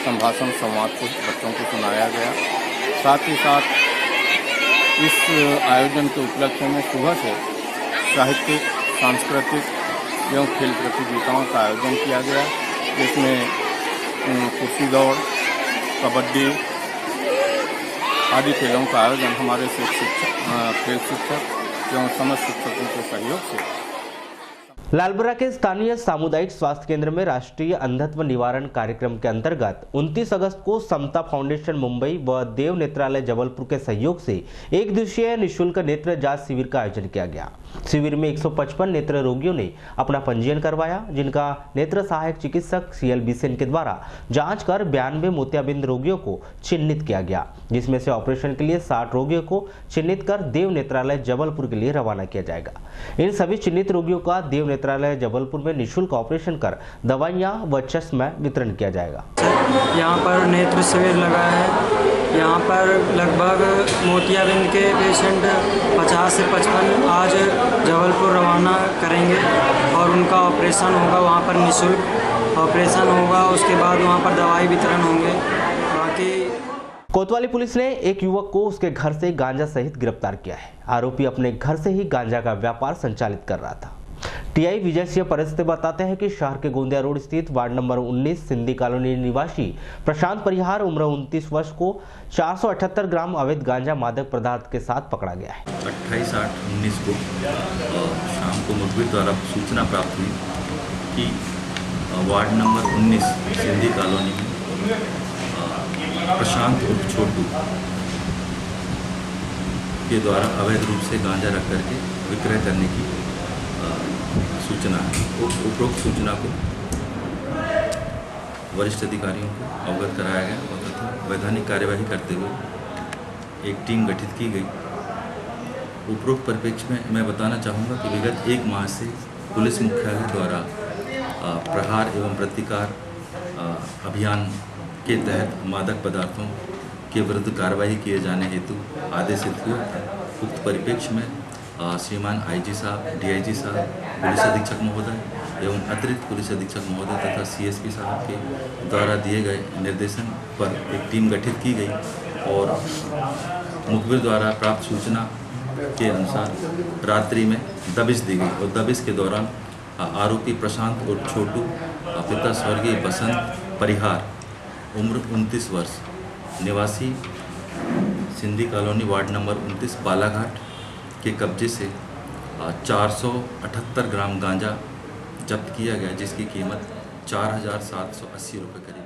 संभाषण संवाद को बच्चों को सुनाया गया। साथ ही साथ इस आयोजन के उपलक्ष्य में सुबह से साहित्यिक, सांस्कृतिक एवं खेल प्रतियोगिताओं का आयोजन किया गया, जिसमें कुर्सी दौड़, कबड्डी आदि खेलों का आयोजन हमारे खेल शिक्षक एवं समस्त शिक्षकों के सहयोग से। लालबरा के स्थानीय सामुदायिक स्वास्थ्य केंद्र में राष्ट्रीय अंधत्व निवारण कार्यक्रम के अंतर्गत 29 अगस्त को समता फाउंडेशन मुंबई व देव नेत्रालय जबलपुर के सहयोग से एक दिवसीय निःशुल्क नेत्र जांच शिविर का आयोजन किया गया। शिविर में 155 नेत्र रोगियों ने अपना पंजीयन करवाया, जिनका नेत्र सहायक चिकित्सक CL बिसेन के द्वारा जांच कर 92 मोतियाबिंद रोगियों को चिन्हित किया गया, जिसमें से ऑपरेशन के लिए 60 रोगियों को चिन्हित कर देव नेत्रालय जबलपुर के लिए रवाना किया जाएगा। इन सभी चिन्हित रोगियों का देव नेत्रालय जबलपुर में निःशुल्क ऑपरेशन कर दवाइयां व चश्मा वितरण किया जाएगा। यहाँ पर नेत्र शिविर लगा है। यहाँ पर लगभग मोतियाबिंद के पेशेंट 50 से 55 आज जबलपुर रवाना करेंगे और उनका ऑपरेशन होगा। वहाँ पर निःशुल्क ऑपरेशन होगा, उसके बाद वहाँ पर दवाई वितरण होंगे। बाकी कोतवाली पुलिस ने एक युवक को उसके घर से गांजा सहित गिरफ्तार किया है। आरोपी अपने घर से ही गांजा का व्यापार संचालित कर रहा था। टीआई विजय सिंह परिस्थिति बताते हैं कि शहर के गोंदिया रोड स्थित वार्ड नंबर 19 सिंधी कॉलोनी निवासी प्रशांत परिहार उम्र 29 वर्ष को 478 ग्राम अवैध गांजा मादक पदार्थ के साथ पकड़ा गया है। 28/8/19 को शाम को मुखबिर द्वारा सूचना प्राप्त हुई कि वार्ड नंबर 19 सिंधी कॉलोनी में प्रशांत उर्फ छोटू के द्वारा अवैध रूप से गांजा रख करके विक्रय करने की सूचना है। उपरोक्त सूचना को वरिष्ठ अधिकारियों को अवगत कराया गया और तथा वैधानिक कार्यवाही करते हुए एक टीम गठित की गई। उपरोक्त परिप्रेक्ष्य में मैं बताना चाहूँगा कि विगत 1 माह से पुलिस मुख्यालय द्वारा प्रहार एवं प्रतिकार अभियान के तहत मादक पदार्थों के विरुद्ध कार्रवाई किए जाने हेतु आदेशित हुआ। उक्त परिप्रेक्ष्य में श्रीमान IG साहब, DIG साहब, पुलिस अधीक्षक महोदय एवं अतिरिक्त पुलिस अधीक्षक महोदय तथा CSP साहब के द्वारा दिए गए निर्देशन पर एक टीम गठित की गई और मुखबिर द्वारा प्राप्त सूचना के अनुसार रात्रि में दबिश दी गई और दबिश के दौरान आरोपी प्रशांत और छोटू पिता स्वर्गीय बसंत परिहार उम्र 29 वर्ष निवासी Sindhi colony ward number 29 Balaghat के कब्जे से 478 ग्राम गांजा जब्त किया गया, जिसकी कीमत 4,780 रुपये करीब।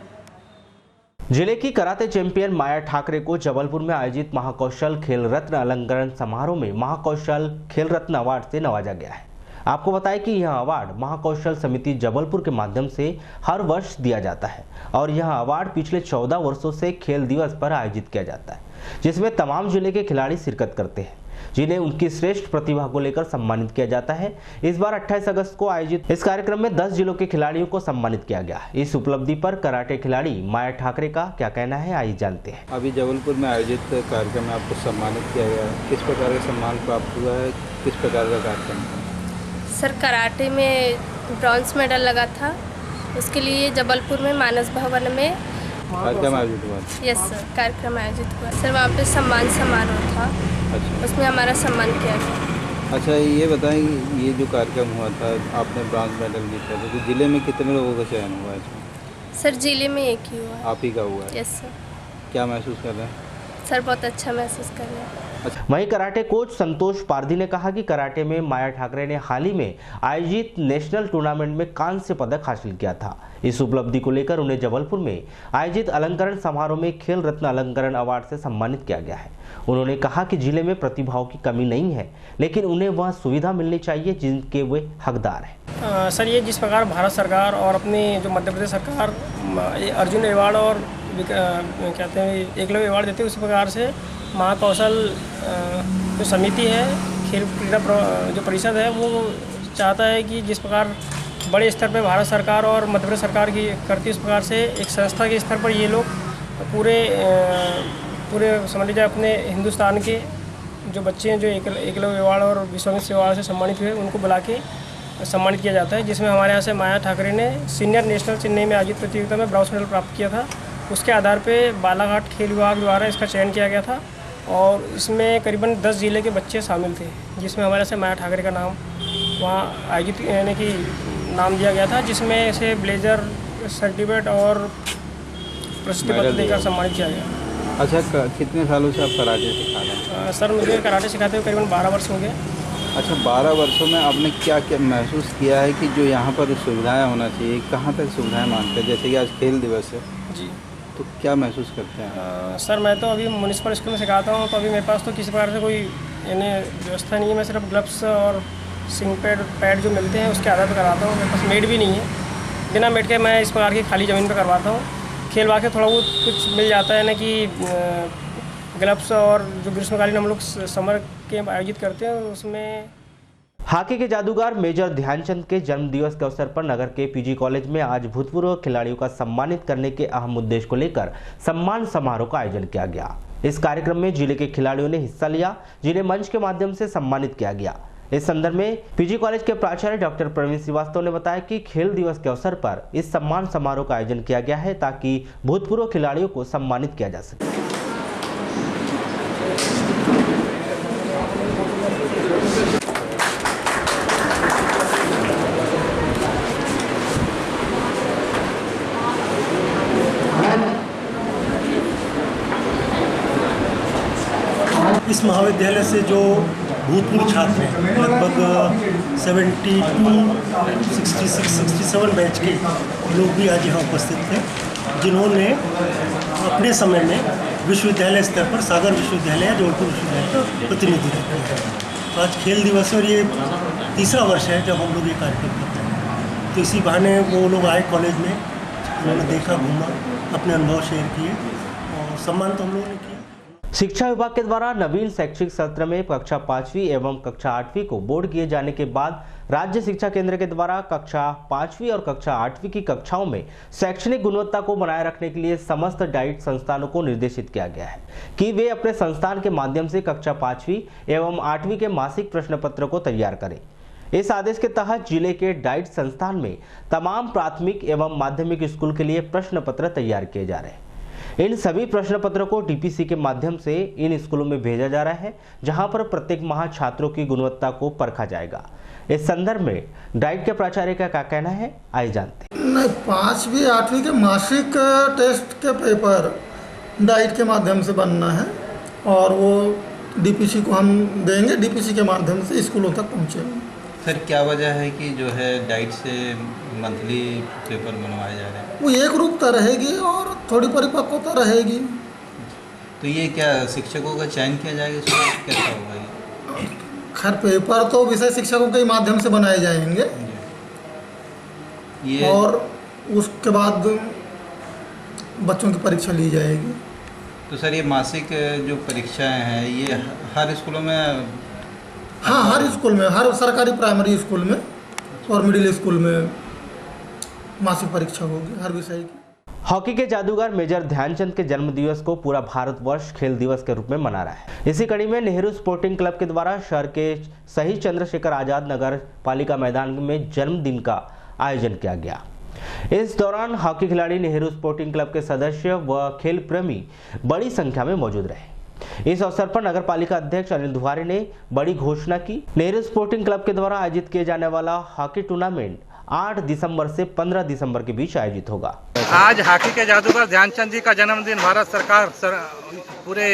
जिले की कराटे चैंपियन माया ठाकरे को जबलपुर में आयोजित महाकौशल खेल रत्न अलंकरण समारोह में महाकौशल खेल रत्न अवार्ड से नवाजा गया है। आपको बताएं कि यह अवार्ड महाकौशल समिति जबलपुर के माध्यम से हर वर्ष दिया जाता है और यह अवार्ड पिछले 14 वर्षों से खेल दिवस पर आयोजित किया जाता है, जिसमें तमाम जिले के खिलाड़ी शिरकत करते हैं, जिन्हें उनकी श्रेष्ठ प्रतिभा को लेकर सम्मानित किया जाता है। इस बार 28 अगस्त को आयोजित इस कार्यक्रम में 10 जिलों के खिलाड़ियों को सम्मानित किया गया। इस उपलब्धि पर कराटे खिलाड़ी माया ठाकरे का क्या कहना है, आइए जानते हैं। अभी जबलपुर में आयोजित कार्यक्रम में आपको सम्मानित किया गया है, किस प्रकार का सम्मान प्राप्त हुआ है, किस प्रकार का कार्यक्रम? सर कराटे में ब्रॉन्ज मेडल लगा था, उसके लिए जबलपुर में मानस भवन में कार्यक्रम आयोजित हुआ। यस सर, कार्यक्रम आयोजित हुआ सर। वहाँ पे सम्मान समारोह था। अच्छा। उसमें हमारा सम्मान किया गया। अच्छा, ये बताएं, ये जो कार्यक्रम हुआ था, आपने ब्रॉन्ज मेडल जीता था, तो जिले में कितने लोगों का चयन हुआ है? सर जिले में एक ही हुआ। आप ही का हुआ है? Yes sir. क्या महसूस कर रहे हैं? सर बहुत अच्छा महसूस कर रहे हैं। वहीं कराटे कोच संतोष पारधी ने कहा कि कराटे में माया ठाकरे ने हाल ही में आयोजित नेशनल टूर्नामेंट में कांस्य पदक हासिल किया था। इस उपलब्धि को लेकर उन्हें जबलपुर में आयोजित अलंकरण समारोह में खेल रत्न अलंकरण अवार्ड से सम्मानित किया गया है। उन्होंने कहा कि जिले में प्रतिभाओं की कमी नहीं है, लेकिन उन्हें वह सुविधा मिलनी चाहिए जिनके वे हकदार हैं। सर ये जिस प्रकार भारत सरकार और अपनी जो मध्य प्रदेश सरकार अर्जुन अवार्ड और कहते हैं एकलव्य अवार्ड देते हैं, उसी प्रकार से महाकौशल जो समिति है, खेल क्रीड़ा जो परिषद है, वो चाहता है कि जिस प्रकार बड़े स्तर पर भारत सरकार और मध्य प्रदेश सरकार की करती है, उस प्रकार से एक संस्था के स्तर पर ये लोग पूरे समझ लीजिए अपने हिंदुस्तान के जो बच्चे हैं जो एकलव्य अवार्ड और विश्वमित्र अवार्ड से सम्मानित हुए, उनको बुला के सम्मानित किया जाता है। जिसमें हमारे यहाँ से माया ठाकरे ने सीनियर नेशनल चेन्नई में आयोजित प्रतियोगिता में ब्रॉन्ज मेडल प्राप्त किया था। उसके आधार पे बालाघाट खेल विभाग द्वारा इसका चयन किया गया था और इसमें करीबन 10 जिले के बच्चे शामिल थे, जिसमें हमारे से माया ठाकरे का नाम वहाँ आयोजित यानी कि नाम दिया गया था, जिसमें इसे ब्लेजर सर्टिफिकेट और प्रशस्ति पत्र देकर सम्मानित किया गया। अच्छा, कितने सालों से आप कराटे सिखा रहे हैं? सर मुझे कराटे सिखाते हुए करीबन 12 वर्ष हो गए। अच्छा, 12 वर्षों में आपने क्या क्या महसूस किया है कि जो यहाँ पर सुविधाएं होना चाहिए, कहाँ तक सुविधाएं मांगते हैं? जैसे कि आज खेल दिवस है जी, तो क्या महसूस करते हैं? सर मैं तो अभी म्यूनिसिपल स्कूल में सिखाता हूँ, तो अभी मेरे पास तो किसी प्रकार से कोई यानी व्यवस्था नहीं है। मैं सिर्फ ग्लव्स और सिंग पैड जो मिलते हैं उसके आधार पर कराता हूँ। मेरे पास मेड भी नहीं है, बिना मेड के मैं इस प्रकार की खाली ज़मीन पर करवाता हूँ। खेल वाके थोड़ा बहुत कुछ मिल जाता है ना कि ग्लव्स और जो ग्रीष्मकालीन हम लोग समर कैंप आयोजित करते हैं उसमें। हॉकी के जादूगर मेजर ध्यानचंद के जन्म दिवस के अवसर पर नगर के पीजी कॉलेज में आज भूतपूर्व खिलाड़ियों का सम्मानित करने के अहम उद्देश्य को लेकर सम्मान समारोह का आयोजन किया गया। इस कार्यक्रम में जिले के खिलाड़ियों ने हिस्सा लिया, जिन्हें मंच के माध्यम से सम्मानित किया गया। इस संदर्भ में पीजी कॉलेज के प्राचार्य डॉक्टर प्रवीण श्रीवास्तव ने बताया कि खेल दिवस के अवसर पर इस सम्मान समारोह का आयोजन किया गया है ताकि भूतपूर्व खिलाड़ियों को सम्मानित किया जा सके। इस महाविद्यालय से जो भूतपूर्व छात्र हैं, लगभग 67 बैच के लोग भी आज यहाँ उपस्थित थे, जिन्होंने अपने समय में विश्वविद्यालय स्तर पर सागर विश्वविद्यालय या जबलपुर विश्वविद्यालय का प्रतिनिधित्व किया है। आज खेल दिवस है और ये तीसरा वर्ष है जब हम लोग ये कार्यक्रम करते हैं। तो इसी बहाने वो लोग आए कॉलेज में, उन्होंने देखा, घूमा, अपने अनुभव शेयर किए और सम्मान तो हम लोगों ने किया। शिक्षा विभाग के द्वारा नवीन शैक्षिक सत्र में कक्षा 5वीं एवं कक्षा 8वीं को बोर्ड किए जाने के बाद राज्य शिक्षा केंद्र के द्वारा कक्षा 5वीं और कक्षा 8वीं की कक्षाओं में शैक्षणिक गुणवत्ता को बनाए रखने के लिए समस्त डाइट संस्थानों को निर्देशित किया गया है कि वे अपने संस्थान के माध्यम से कक्षा 5वीं एवं 8वीं के मासिक प्रश्न पत्र को तैयार करें। इस आदेश के तहत जिले के डाइट संस्थान में तमाम प्राथमिक एवं माध्यमिक स्कूल के लिए प्रश्न पत्र तैयार किए जा रहे हैं। इन सभी प्रश्न पत्रों को डीपीसी के माध्यम से इन स्कूलों में भेजा जा रहा है, जहां पर प्रत्येक माह छात्रों की गुणवत्ता को परखा जाएगा। इस संदर्भ में डाइट के प्राचार्य का क्या कहना है, आइए जानते हैं। नहीं, 5वीं 8वीं के मासिक टेस्ट के पेपर डाइट के माध्यम से बनना है और वो डीपीसी को हम देंगे, डीपीसी के माध्यम से स्कूलों तक पहुँचेगा। सर क्या वजह है कि जो है डाइट से मंथली पेपर बनवाए जा रहे हैं? वो एक रूपता रहेगी और थोड़ी परिपक्वता रहेगी। तो ये क्या शिक्षकों का चयन किया जाएगा, इसमें कैसा होगा ये? खैर पेपर तो विषय शिक्षकों के माध्यम से बनाए जाएंगे ये और उसके बाद बच्चों की परीक्षा ली जाएगी। तो सर ये मासिक जो परीक्षाएं हैं ये हर स्कूलों में? हाँ, हर स्कूल में, हर सरकारी प्राइमरी स्कूल में और मिडिल स्कूल में मासिक परीक्षा होगी हर विषय की। हॉकी के जादूगर मेजर ध्यानचंद के जन्म दिवस को पूरा भारतवर्ष खेल दिवस के रूप में मना रहा है। इसी कड़ी में नेहरू स्पोर्टिंग क्लब के द्वारा शहर के शहीद चंद्रशेखर आजाद नगर पालिका मैदान में जन्मदिन का आयोजन किया गया। इस दौरान हॉकी खिलाड़ी, नेहरू स्पोर्टिंग क्लब के सदस्य व खेल प्रेमी बड़ी संख्या में मौजूद रहे। इस अवसर पर नगर पालिका अध्यक्ष अनिल दुहारे ने बड़ी घोषणा की। नेहरू स्पोर्टिंग क्लब के द्वारा आयोजित किए जाने वाला हॉकी टूर्नामेंट 8 दिसंबर से 15 दिसंबर के बीच आयोजित होगा। आज हॉकी के जादूगर ध्यानचंद जी का जन्मदिन भारत सरकार पूरे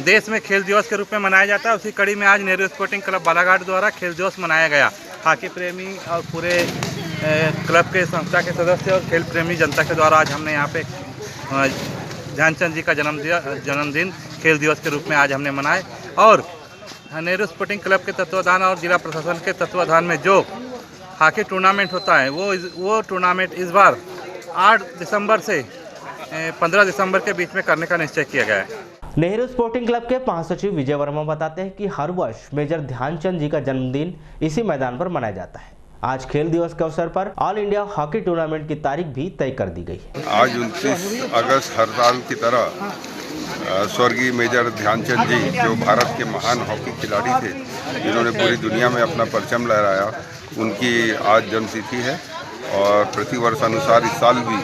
देश में खेल दिवस के रूप में मनाया जाता है। उसी कड़ी में आज नेहरू स्पोर्टिंग क्लब बालाघाट द्वारा खेल दिवस मनाया गया। हॉकी प्रेमी और पूरे क्लब के संस्था के सदस्य और खेल प्रेमी जनता के द्वारा आज हमने यहाँ पे ध्यानचंद जी का जन्मदिन खेल दिवस के रूप में आज हमने मनाए। और नेहरू स्पोर्टिंग क्लब के तत्वाधान और जिला प्रशासन के तत्वाधान में जो हॉकी टूर्नामेंट होता है वो टूर्नामेंट इस बार 8 दिसंबर से 15 दिसंबर के बीच में करने का निश्चय किया गया है। नेहरू स्पोर्टिंग क्लब के महासचिव विजय वर्मा बताते हैं कि हर वर्ष मेजर ध्यानचंद जी का जन्मदिन इसी मैदान पर मनाया जाता है। आज खेल दिवस के अवसर पर ऑल इंडिया हॉकी टूर्नामेंट की तारीख भी तय कर दी गई है। आज 29 अगस्त हर साल की तरह स्वर्गीय मेजर ध्यानचंद जी जो भारत के महान हॉकी खिलाड़ी थे, जिन्होंने पूरी दुनिया में अपना परचम लहराया, उनकी आज जन्मतिथि है। और प्रतिवर्ष अनुसार इस साल भी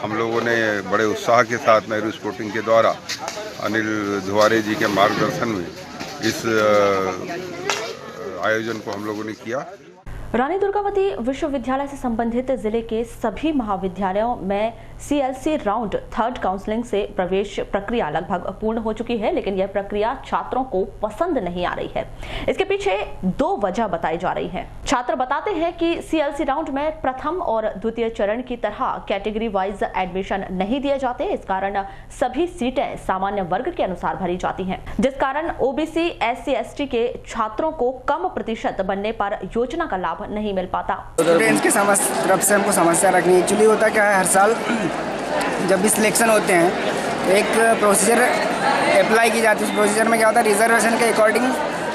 हम लोगों ने बड़े उत्साह के साथ नेहरू स्पोर्टिंग के द्वारा अनिल दुहारे जी के मार्गदर्शन में इस आयोजन को हम लोगों ने किया। रानी दुर्गावती विश्वविद्यालय से संबंधित जिले के सभी महाविद्यालयों में CLC राउंड 3rd काउंसलिंग से प्रवेश प्रक्रिया लगभग पूर्ण हो चुकी है, लेकिन यह प्रक्रिया छात्रों को पसंद नहीं आ रही है। इसके पीछे 2 वजह बताई जा रही हैं। छात्र बताते हैं कि CLC राउंड में प्रथम और द्वितीय चरण की तरह कैटेगरी वाइज एडमिशन नहीं दिए जाते। इस कारण सभी सीटें सामान्य वर्ग के अनुसार भरी जाती हैं, जिस कारण OBC SC ST के छात्रों को कम प्रतिशत बनने पर योजना का लाभ नहीं मिल पाता। स्टूडेंट्स की तरफ से हमको समस्या रखनी है। एक्चुअली होता क्या है, हर साल जब भी सिलेक्शन होते हैं एक प्रोसीजर अप्लाई की जाती है। उस प्रोसीजर में क्या होता है, रिजर्वेशन के अकॉर्डिंग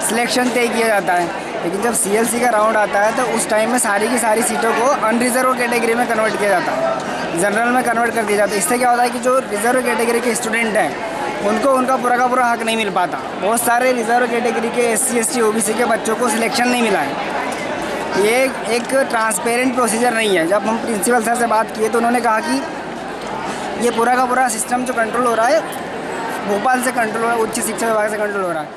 सिलेक्शन तय किया जाता है। लेकिन जब CLC का राउंड आता है तो उस टाइम में सारी की सारी सीटों को अनरिजर्व कैटेगरी में कन्वर्ट किया जाता है, जनरल में कन्वर्ट कर दिया जाता है। इससे क्या होता है कि जो रिजर्व कैटेगरी के स्टूडेंट हैं उनको उनका पूरा का पूरा हक नहीं मिल पाता। बहुत सारे रिजर्व कैटेगरी के SC ST OBC के बच्चों को सिलेक्शन नहीं मिला है। ये एक ट्रांसपेरेंट प्रोसीजर नहीं है। जब हम प्रिंसिपल सर से बात किए तो उन्होंने कहा कि ये पूरा का पूरा सिस्टम जो कंट्रोल हो रहा है भोपाल से कंट्रोल हो रहा है, उच्च शिक्षा विभाग से कंट्रोल हो रहा है।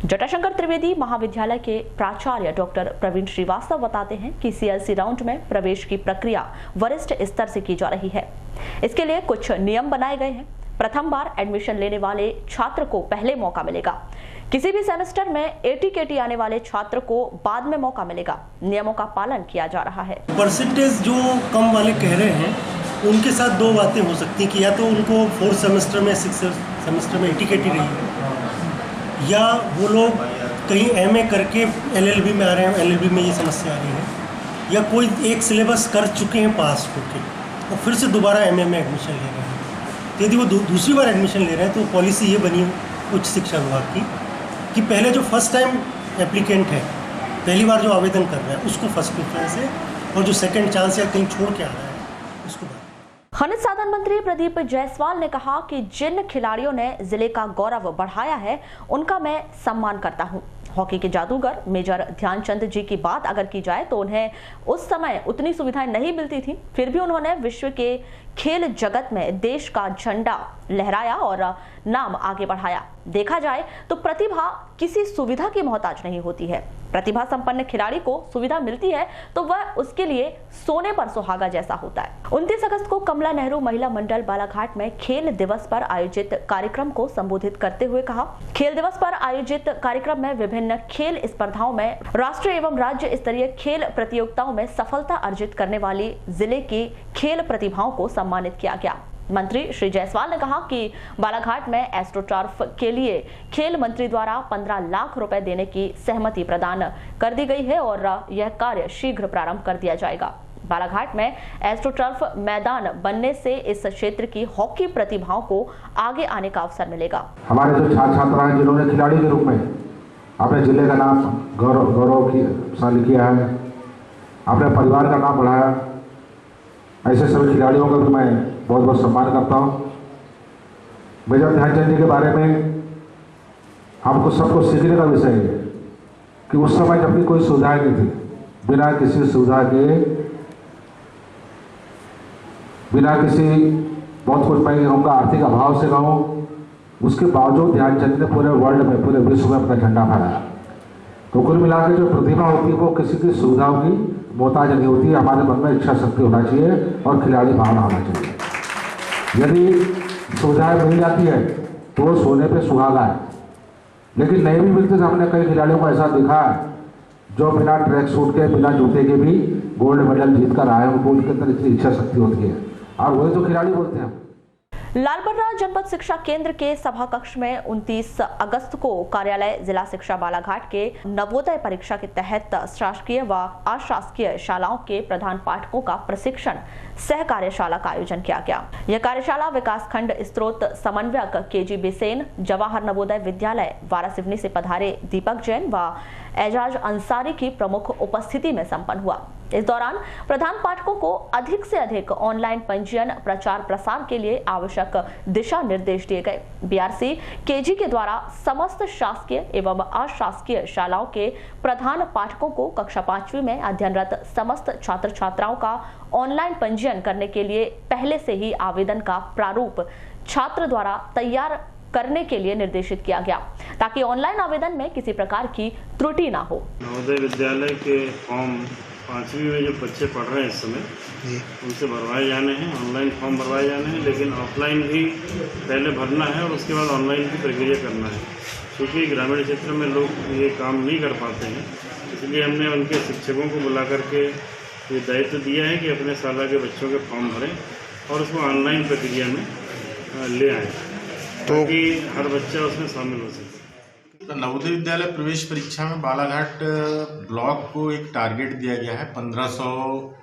जटाशंकर त्रिवेदी महाविद्यालय के प्राचार्य डॉक्टर प्रवीण श्रीवास्तव बताते हैं कि CLC राउंड में प्रवेश की प्रक्रिया वरिष्ठ स्तर से की जा रही है। इसके लिए कुछ नियम बनाए गए हैं। प्रथम बार एडमिशन लेने वाले छात्र को पहले मौका मिलेगा। किसी भी सेमेस्टर में AT-KT आने वाले छात्र को बाद में मौका मिलेगा। नियमों का पालन किया जा रहा है। परसेंटेज जो कम वाले कह रहे हैं उनके साथ 2 बातें हो सकती हैं कि या तो उनको 4th सेमेस्टर में 6th सेमेस्टर में AT-KT रही है, या वो लोग कहीं MA करके LLB में आ रहे हैं, LLB में ये समस्या आ रही है, या कोई एक सिलेबस कर चुके हैं पास होके और फिर से दोबारा MA में एडमिशन ले रहे हैं। तो यदि वो दूसरी बार एडमिशन ले रहे हैं तो पॉलिसी ये बनी उच्च शिक्षा विभाग की कि पहले जो फर्स्ट टाइम एप्लीकेंट है, पहली बार जो आवेदन कर रहा है उसको फर्स्ट प्रेफरेंस है, और जो सेकंड चांस या कहीं छोड़ के आ रहा है उसको। खनिज साधन मंत्री प्रदीप जायसवाल ने कहा कि जिन खिलाड़ियों ने जिले का गौरव बढ़ाया है उनका मैं सम्मान करता हूं। हॉकी के जादूगर मेजर ध्यानचंद जी की बात अगर की जाए तो उन्हें उस समय उतनी सुविधाएं नहीं मिलती थी, फिर भी उन्होंने विश्व के खेल जगत में देश का झंडा लहराया और नाम आगे बढ़ाया। देखा जाए तो प्रतिभा किसी सुविधा की मोहताज नहीं होती है। प्रतिभा संपन्न खिलाड़ी को सुविधा मिलती है तो वह उसके लिए सोने पर सुहागा जैसा होता है। 29 अगस्त को कमला नेहरू महिला मंडल बालाघाट में खेल दिवस पर आयोजित कार्यक्रम को संबोधित करते हुए कहा, खेल दिवस पर आयोजित कार्यक्रम में विभिन्न खेल स्पर्धाओं में राष्ट्रीय एवं राज्य स्तरीय खेल प्रतियोगिताओं में सफलता अर्जित करने वाली जिले की खेल प्रतिभाओं को सम्मानित किया गया। मंत्री श्री जायसवाल ने कहा कि बालाघाट में एस्ट्रोटर्फ के लिए खेल मंत्री द्वारा 15 लाख रुपए देने की सहमति प्रदान कर दी गई है और यह कार्य शीघ्र प्रारंभ कर दिया जाएगा। बालाघाट में एस्ट्रोटर्फ मैदान बनने से इस क्षेत्र की हॉकी प्रतिभाओं को आगे आने का अवसर मिलेगा। हमारे जो छात्र छात्राएं जिन्होंने खिलाड़ी के रूप में अपने जिले का नाम गौरवशाली किया है, अपने परिवार का नाम बढ़ाया, ऐसे सभी खिलाड़ियों का भी मैं बहुत बहुत सम्मान करता हूँ। मेजर ध्यानचंद जी के बारे में हमको सबको सीखने का विषय है कि उस समय जबकि कोई सुविधाएं नहीं थी, बिना किसी सुविधा के, बिना किसी बहुत कुछ मैं कहूँगा आर्थिक अभाव से कहूँ, उसके बावजूद ध्यानचंद ने पूरे वर्ल्ड में, पूरे विश्व में अपना झंडा फहराया। तो कुल मिलाकर जो प्रतिभा होती है वो किसी की सुविधाओं की मोहताज नहीं होती है। हमारे मन में इच्छा शक्ति होना चाहिए और खिलाड़ी भावना होना चाहिए। यदि सुविधाएं मिल जाती है तो वो सोने पे सुहागा है, लेकिन नहीं भी मिलती तो हमने कई खिलाड़ियों को ऐसा दिखा है जो बिना ट्रैक सूट के, बिना जूते के भी गोल्ड मेडल जीत कर आए, उनको उनके अंदर इतनी इच्छा शक्ति होती है और वही तो खिलाड़ी बोलते हैं। लालबर्रा जनपद शिक्षा केंद्र के सभा कक्ष में 29 अगस्त को कार्यालय जिला शिक्षा बालाघाट के नवोदय परीक्षा के तहत शासकीय व अशासकीय शालाओं के प्रधान पाठकों का प्रशिक्षण सह कार्यशाला का आयोजन किया गया। यह कार्यशाला विकासखंड स्त्रोत समन्वयक केजी बेसेन, जवाहर नवोदय विद्यालय वारासिवनी से पधारे दीपक जैन व एजाज अंसारी की प्रमुख उपस्थिति में संपन्न हुआ। इस दौरान प्रधान पाठकों को अधिक से अधिक ऑनलाइन पंजीयन प्रचार प्रसार के लिए आवश्यक दिशा निर्देश दिए गए। बीआरसी केजी के द्वारा समस्त शासकीय एवं अशासकीय शालाओं के प्रधान पाठकों को कक्षा 5वीं में अध्ययनरत समस्त छात्र छात्राओं का ऑनलाइन पंजीयन करने के लिए पहले से ही आवेदन का प्रारूप छात्र द्वारा तैयार करने के लिए निर्देशित किया गया ताकि ऑनलाइन आवेदन में किसी प्रकार की त्रुटि ना हो। नवोदय विद्यालय के फॉर्म 5वीं में जो बच्चे पढ़ रहे हैं इस समय, उनसे भरवाए जाने हैं, ऑनलाइन फॉर्म भरवाए जाने हैं, लेकिन ऑफलाइन भी पहले भरना है और उसके बाद ऑनलाइन की प्रक्रिया करना है। क्योंकि ग्रामीण क्षेत्र में लोग ये काम नहीं कर पाते हैं, इसलिए हमने उनके शिक्षकों को बुला करके ये दायित्व दिया है कि अपने शाला के बच्चों के फॉर्म भरें और उसको ऑनलाइन प्रक्रिया में ले आएँ ताकि हर बच्चा उसमें शामिल हो सके। तो नवोदय विद्यालय प्रवेश परीक्षा में बालाघाट ब्लॉक को एक टारगेट दिया गया है। 1500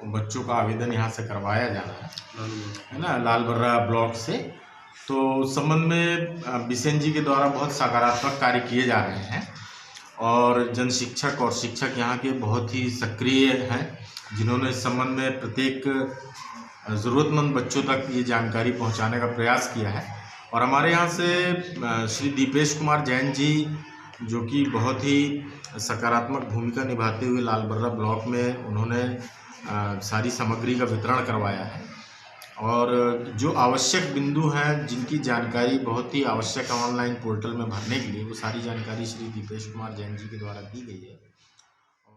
बच्चों का आवेदन यहाँ से करवाया जाना है ना, लालबर्रा ब्लॉक से। तो उस संबंध में बिसेन जी के द्वारा बहुत सकारात्मक कार्य किए जा रहे हैं और जन शिक्षक और शिक्षक यहाँ के बहुत ही सक्रिय हैं, जिन्होंने इस संबंध में प्रत्येक ज़रूरतमंद बच्चों तक ये जानकारी पहुँचाने का प्रयास किया है। और हमारे यहाँ से श्री दीपेश कुमार जैन जी, जो कि बहुत ही सकारात्मक भूमिका निभाते हुए लालबर्रा ब्लॉक में उन्होंने सारी सामग्री का वितरण करवाया है और जो आवश्यक बिंदु हैं, जिनकी जानकारी बहुत ही आवश्यक है ऑनलाइन पोर्टल में भरने के लिए, वो सारी जानकारी श्री दीपेश कुमार जैन जी के द्वारा दी गई है।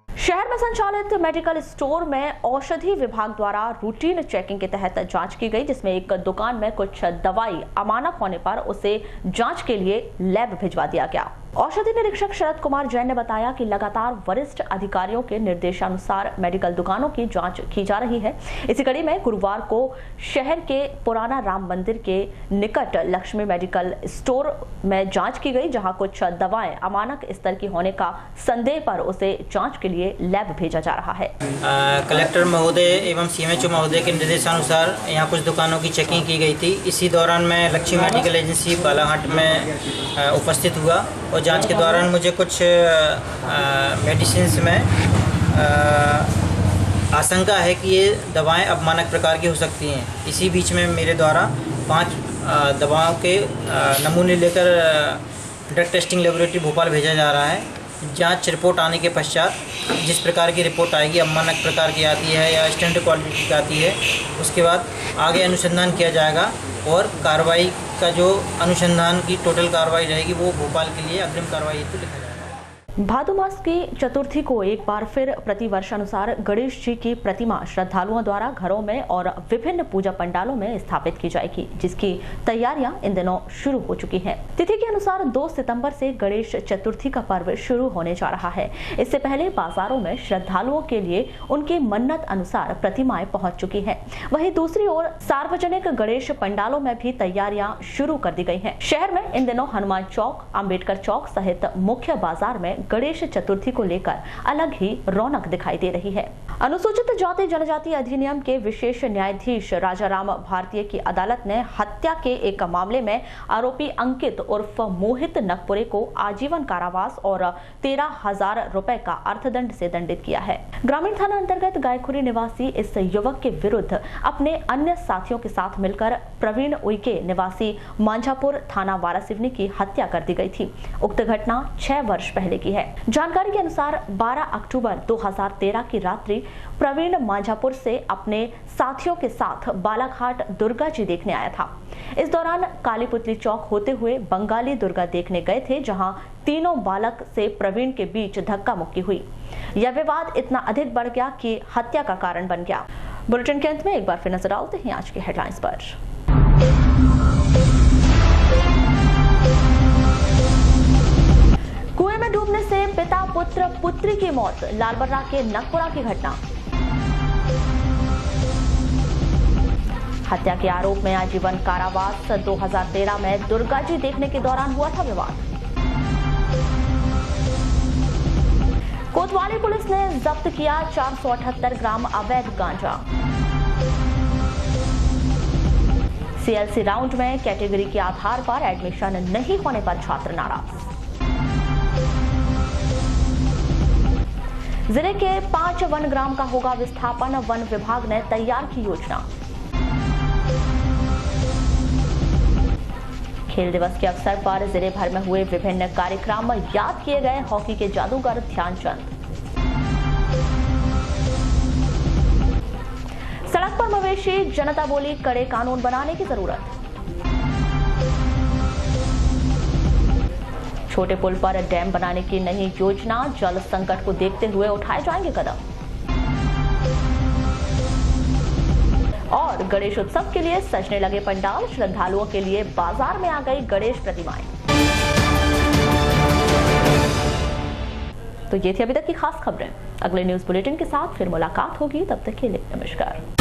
शहर में संचालित मेडिकल स्टोर में औषधि विभाग द्वारा रूटीन चेकिंग के तहत जांच की गई, जिसमें एक दुकान में कुछ दवाई अमानक होने पर उसे जांच के लिए लैब भिजवा दिया गया। औषधि निरीक्षक शरद कुमार जैन ने बताया कि लगातार वरिष्ठ अधिकारियों के निर्देशानुसार मेडिकल दुकानों की जांच की जा रही है। इसी कड़ी में गुरुवार को शहर के पुराना राम मंदिर के निकट लक्ष्मी मेडिकल स्टोर में जांच की गई, जहां कुछ दवाएं अमानक स्तर की होने का संदेह पर उसे जांच के लिए लैब भेजा जा रहा है। कलेक्टर महोदय एवं सीएमएचओ महोदय के निर्देशानुसार यहाँ कुछ दुकानों की चेकिंग की गई थी। इसी दौरान मैं लक्ष्मी मेडिकल एजेंसी बालाघाट में उपस्थित हुआ और जांच के दौरान मुझे कुछ मेडिसिन्स में आशंका है कि ये दवाएं अपमानक प्रकार की हो सकती हैं। इसी बीच में मेरे द्वारा 5 दवाओं के नमूने लेकर ड्रग टेस्टिंग लेबोरेटरी भोपाल भेजा जा रहा है जांच रिपोर्ट आने के पश्चात जिस प्रकार की रिपोर्ट आएगी, अमानक प्रकार की आती है या स्टैंडर्ड क्वालिटी की आती है, उसके बाद आगे अनुसंधान किया जाएगा और कार्रवाई का जो अनुसंधान की टोटल कार्रवाई रहेगी वो भोपाल के लिए अग्रिम कार्रवाई हेतु लिखा जाएगा। भादु मास की चतुर्थी को एक बार फिर प्रतिवर्ष अनुसार गणेश जी की प्रतिमा श्रद्धालुओं द्वारा घरों में और विभिन्न पूजा पंडालों में स्थापित की जाएगी, जिसकी तैयारियां इन दिनों शुरू हो चुकी हैं। तिथि के अनुसार 2 सितंबर से गणेश चतुर्थी का पर्व शुरू होने जा रहा है। इससे पहले बाजारों में श्रद्धालुओं के लिए उनकी मन्नत अनुसार प्रतिमाएं पहुंच चुकी हैं। वहीं दूसरी ओर सार्वजनिक गणेश पंडालों में भी तैयारियां शुरू कर दी गई हैं। शहर में इन दिनों हनुमान चौक, अंबेडकर चौक सहित मुख्य बाजार में गणेश चतुर्थी को लेकर अलग ही रौनक दिखाई दे रही है। अनुसूचित जाति जनजाति अधिनियम के विशेष न्यायाधीश राजाराम भारतीय की अदालत ने हत्या के एक मामले में आरोपी अंकित उर्फ मोहित नगपुरे को आजीवन कारावास और 13,000 रुपए का अर्थदंड से दंडित किया है। ग्रामीण थाना अंतर्गत गायखुरी निवासी इस युवक के विरुद्ध अपने अन्य साथियों के साथ मिलकर प्रवीण उइके निवासी मांझापुर थाना वारासिवनी की हत्या कर दी गई थी। उक्त घटना 6 वर्ष पहले की है। जानकारी के अनुसार 12 अक्टूबर 2013 की रात्रि प्रवीण मांझापुर से अपने साथियों के साथ बालाघाट दुर्गा जी देखने आया था। इस दौरान कालीपुतली चौक होते हुए बंगाली दुर्गा देखने गए थे, जहां तीनों बालक से प्रवीण के बीच धक्का मुक्की हुई। यह विवाद इतना अधिक बढ़ गया कि हत्या का कारण बन गया। बुलेटिन के अंत में एक बार फिर नजर डालते हैं आज की हेडलाइंस पर। कुएं में डूबने से पिता पुत्र पुत्री की मौत, लालबर्रा के नगपुरा की घटना। हत्या के आरोप में आजीवन कारावास, 2013 में दुर्गा जी देखने के दौरान हुआ था विवाद। कोतवाली पुलिस ने जब्त किया 478 ग्राम अवैध गांजा। सीएलसी राउंड में कैटेगरी के आधार पर एडमिशन नहीं होने पर छात्र नाराज। जिले के 5 वन ग्राम का होगा विस्थापन, वन विभाग ने तैयार की योजना। खेल दिवस के अवसर पर जिले भर में हुए विभिन्न कार्यक्रम, याद किए गए हॉकी के जादूगर ध्यानचंद। सड़क पर मवेशी, जनता बोली कड़े कानून बनाने की जरूरत। छोटे पुल पर डैम बनाने की नई योजना, जल संकट को देखते हुए उठाए जाएंगे कदम। और गणेश उत्सव के लिए सजने लगे पंडाल, श्रद्धालुओं के लिए बाजार में आ गई गणेश प्रतिमाएं। तो ये थी अभी तक की खास खबरें। अगले न्यूज बुलेटिन के साथ फिर मुलाकात होगी, तब तक के लिए नमस्कार।